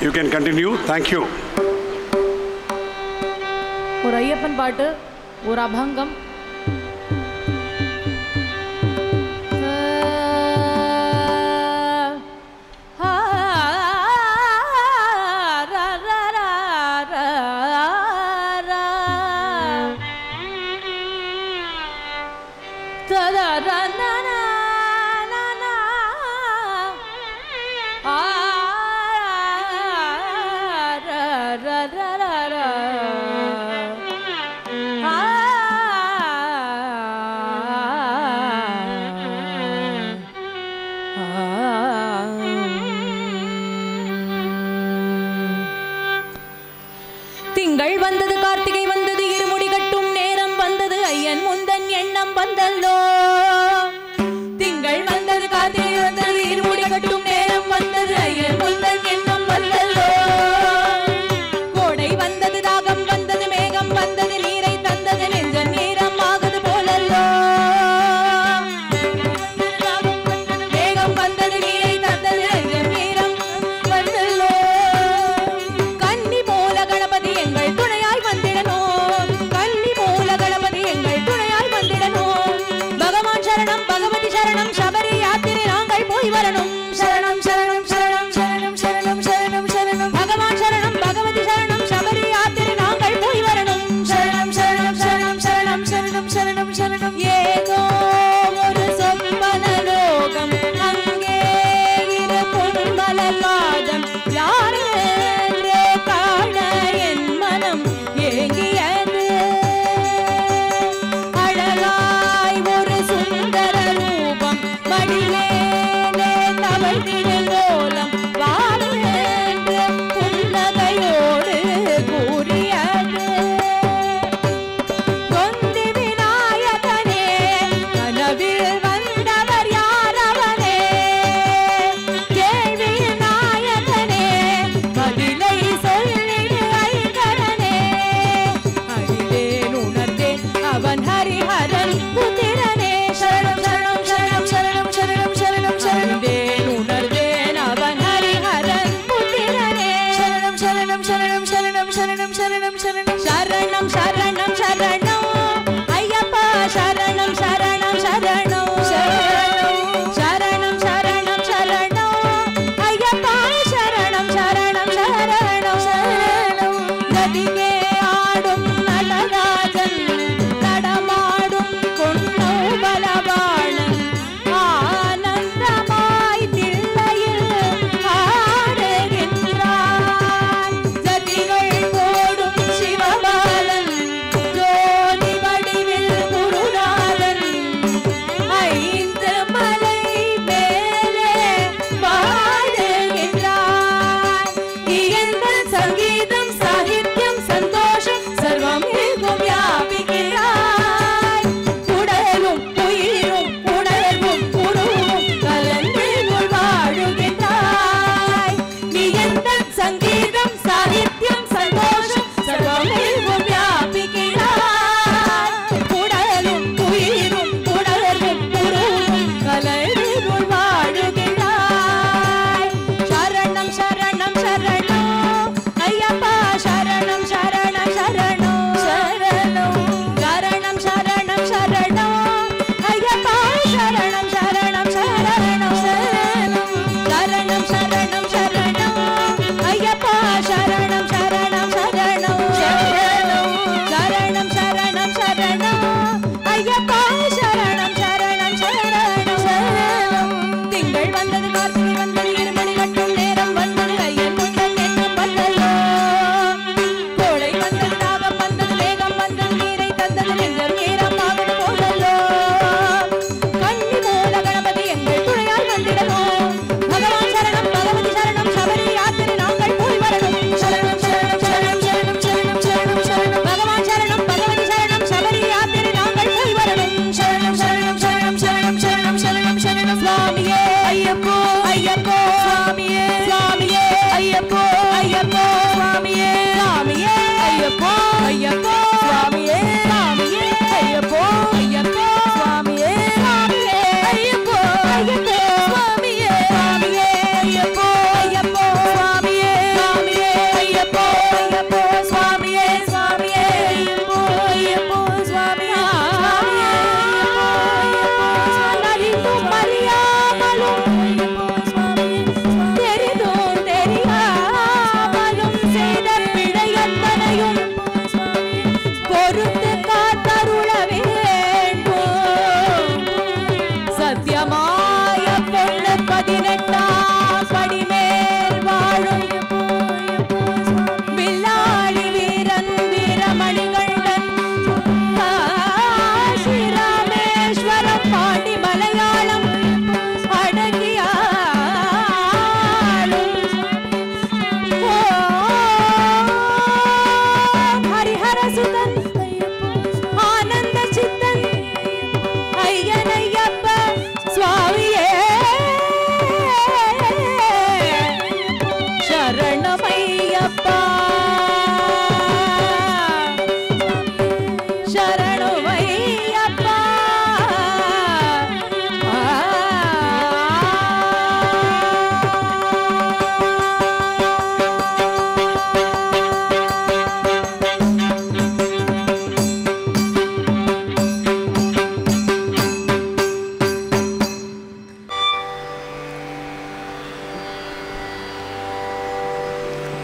S3: You can continue. Thank you.
S1: ஒரு ஐயப்பன் பாட்டு, ஒரு அபங்கம்.
S2: திங்கள் வந்தது, கார்த்திகை வந்தது, இருமுடி கட்டும் நேரம் வந்தது, ஐயன் முந்தன் எண்ணம் வந்தல்லோ.
S1: சரணம் சபரி யாத்திரை நாங்கள் போய் வரணும்
S2: சரணம் சரணம் சரணம் சரணம் சரணம் சரணம் சரணம்
S1: பகவான் சரணம் பகவதி சரணம் சபரி யாத்திரை நாங்கள் போய் வரணும்
S2: சரணம் சரணம் சரணம் சரணம் சரணம் சரணம் சரணம்
S1: ஏதோ ஒரு சொப்பன லோகம் அங்கே இரு பொன்மலர் பாதம் யாரென்று காண என் மனம் ஏங்கியது அழகாய் ஒரு சுந்தர ரூபம் மடிமேலே தவழ்ந்திடும் வாழென்று புன்னகையோடு கூறியது தொந்தி விநாயகனே கனவில் வந்தவர் யாரவனே கேள்வி நாயகனே பதிலை சொல்லிடு ஐங்கரனே அறிவேன் உணர்ந்தேன் அவன் ஹரிஹரன் புத்திரனே
S2: சரணம் சரணம் சரணம் சரணம் சரணம் சரணம்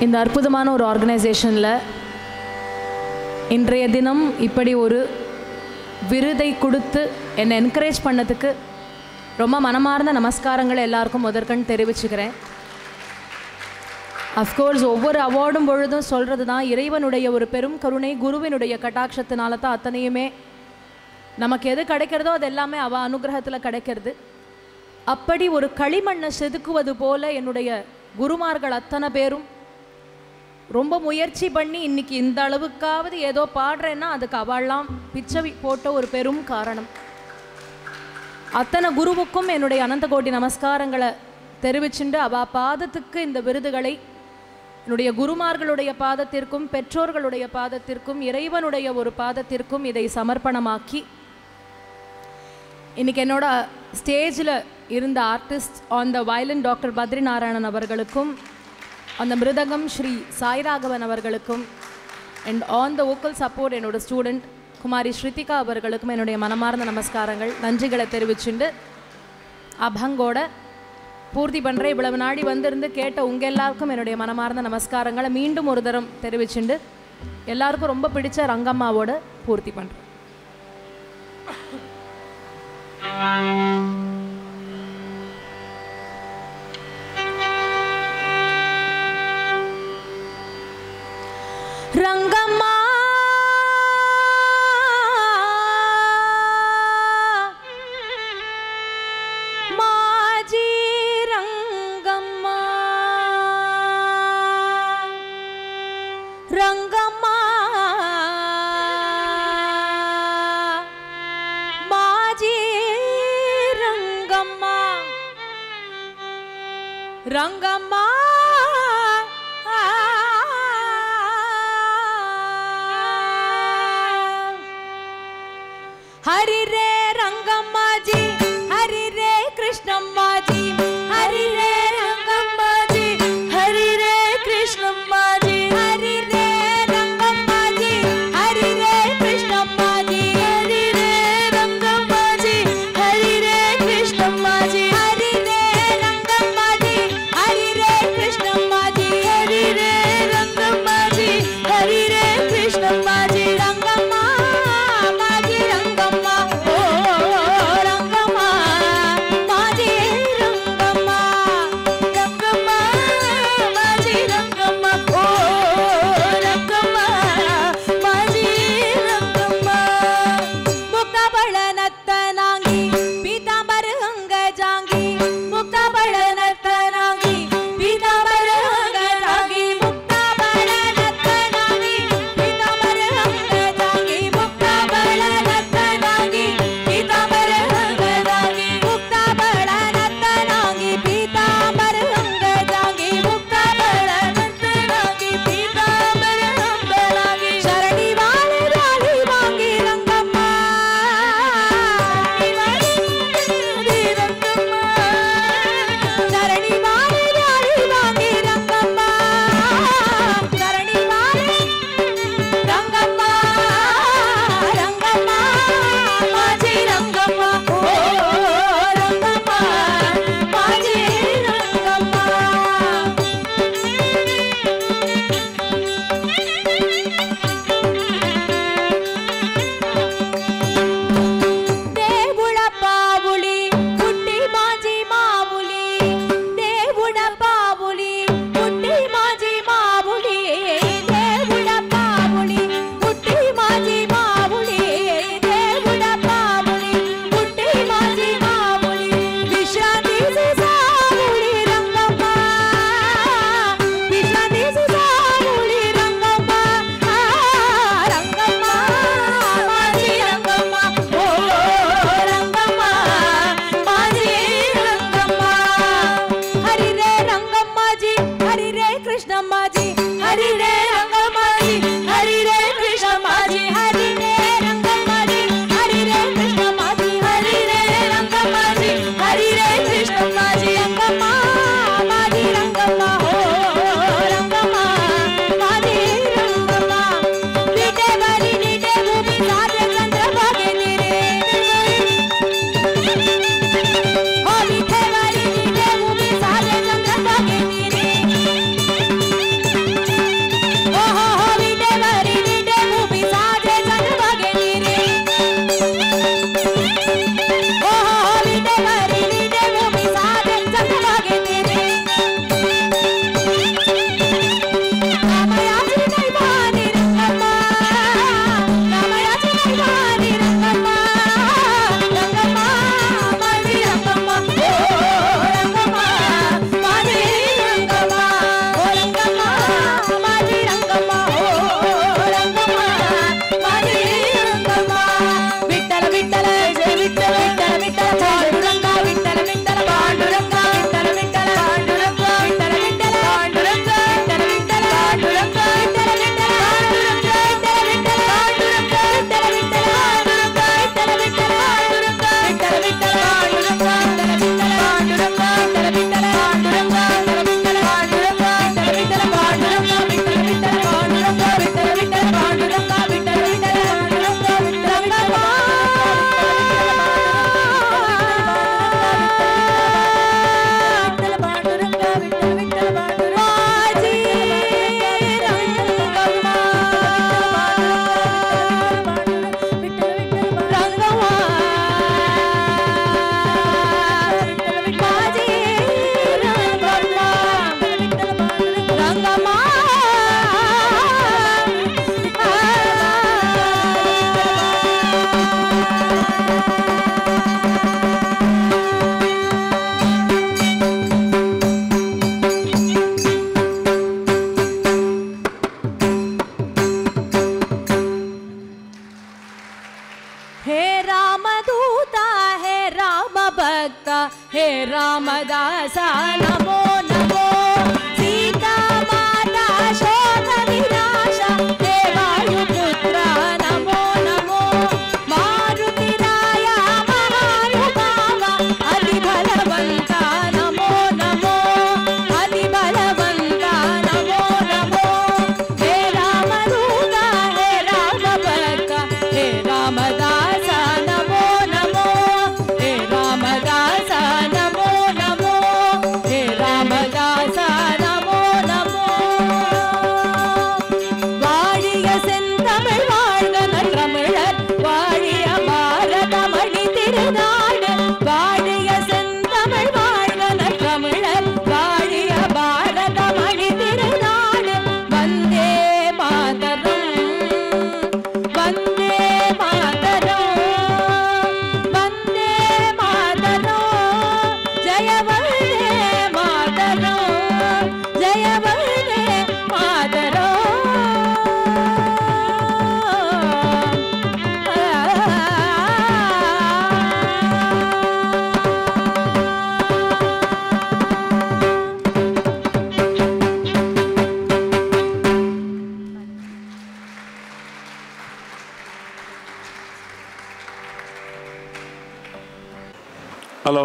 S1: இந்த அற்புதமான ஒரு ஆர்கனைசேஷனில் இன்றைய தினம் இப்படி ஒரு விருதை கொடுத்து என்னை என்கரேஜ் பண்ணதுக்கு ரொம்ப மனமார்ந்த நமஸ்காரங்களை எல்லாருக்கும் முதற்கண் தெரிவிச்சுக்கிறேன். அஃப்கோர்ஸ் ஒவ்வொரு அவார்டும் பொழுதும் சொல்கிறது தான், இறைவனுடைய ஒரு பெரும் கருணை, குருவினுடைய கட்டாட்சத்தினால தான் அத்தனையுமே நமக்கு எது கிடைக்கிறதோ அது எல்லாமே அவள் அனுகிரகத்தில் கிடைக்கிறது. அப்படி ஒரு களிமண்ணை செதுக்குவது போல என்னுடைய குருமார்கள் அத்தனை பேரும் ரொம்ப முயற்சி பண்ணி இன்னைக்கு இந்த அளவுக்காவது ஏதோ பாடுறேன்னா அதுக்கு அவள்லாம் பிச்சை போட்ட ஒரு பெரும் காரணம். அத்தனை குருவுக்கும் என்னுடைய அனந்த கோடி நமஸ்காரங்களை தெரிவிச்சுண்டு அவள் பாதத்துக்கு இந்த விருதுகளை என்னுடைய குருமார்களுடைய பாதத்திற்கும் பெற்றோர்களுடைய பாதத்திற்கும் இறைவனுடைய ஒரு பாதத்திற்கும் இதை சமர்ப்பணமாக்கி இன்றைக்கி என்னோட ஸ்டேஜில் இருந்த artist on the violin doctor Badri Narayanan அவர்களுக்கும், அந்த மிருதகம் ஸ்ரீ சாய்ராகவன் அவர்களுக்கும், and on the vocal support என்னோட ஸ்டூடெண்ட் குமாரி ஸ்ருதிகா அவர்களுக்கும் என்னுடைய மனமார்ந்த நமஸ்காரங்கள், நன்றிகளை தெரிவிச்சுண்டு அபங்கோட பூர்த்தி பண்ணுறேன். இவ்வளவு நாடி வந்திருந்து கேட்ட உங்கள் எல்லாருக்கும் என்னுடைய மனமார்ந்த நமஸ்காரங்களை மீண்டும் ஒரு தரம் தெரிவிச்சுண்டு எல்லாருக்கும் ரொம்ப பிடிச்ச ரங்கம்மாவோட பூர்த்தி பண்ணுறேன். ரங்கம்மா மாஜி ரங்கம்மா ரங்கம்மா மாஜி ரங்கம்மா ரங்கம்மா हरि रे रंगम्मा जी, हरि रे कृष्णम्मा जी, हरि रे रंगम्मा जी, हरि रे कृष्णम्मा जी, हरि रे रंगम्मा जी, हरि रे कृष्णम्मा जी, हरि रे रंगम्मा जी, हरि रे कृष्णम्मा जी, हरि रे रंगम्मा जी, हरि रे कृष्णम्मा जी, हरि रे रंगम्मा जी, हरि रे कृष्णम्मा जी, रंगम्मा माजी रंगम्मा ओ भक्ता हे रामदासा नमो नमो सीता माता शोक विनाशा हे वायुपुत्रा नमो नमो मारुतिराया महानुभावा अधिबलवंता नमो नमो अधिबलवंता नमो नमो हे रामदूता हे रामभक्ता हे रामदासा नमो नमो हे रामदासा नमो नमो हे रामदासा नमो नमो வாழிய செந்தமிழ் வாழ்க நற்றமிழர் வாழிய பாரதமணி திருநாடு வாழிய செந்தமிழ் வாழ்க நற்றமிழர் வாழிய பாரதமணி திருநாடு வந்தே மாதரம் வந்தே மாதரம் வந்தே மாதரம் ஜெய வந்தே மாதரம் ஜெய வந்தே மாதரம்
S3: ஹலோ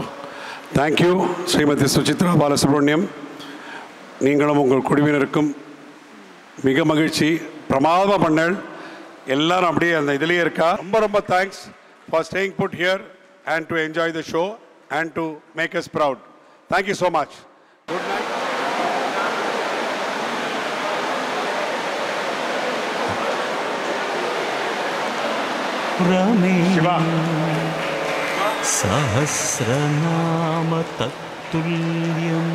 S3: தேங்க்யூ ஸ்ரீமதி சுசித்ரா பாலசுப்ரமணியம். நீங்களும் உங்கள் குழுவினருக்கும் மிக மகிழ்ச்சி. பிரமாதமாக பண்ணல். எல்லாரும் அப்படியே அந்த இதுலேயே இருக்கா. ரொம்ப ரொம்ப thanks for staying put here and to enjoy the show and to make us proud. Thank you so much. Good night. Siva
S4: सहस्रनाम तत्तुल्यम्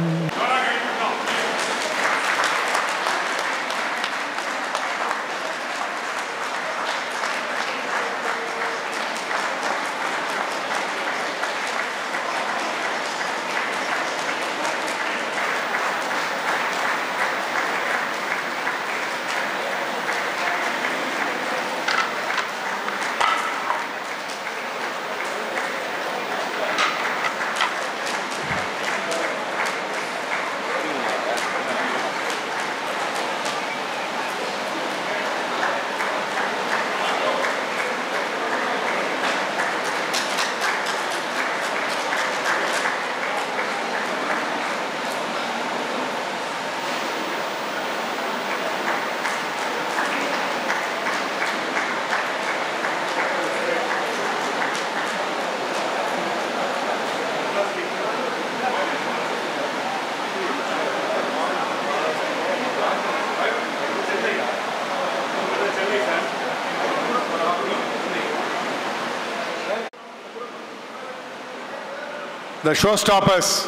S3: The showstoppers.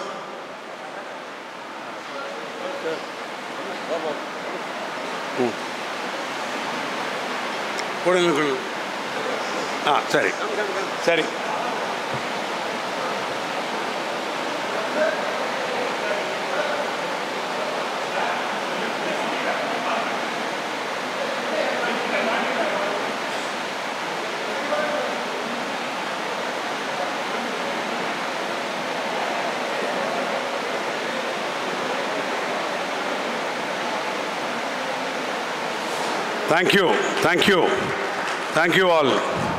S3: சரி சரி. Thank you. Thank you. Thank you all.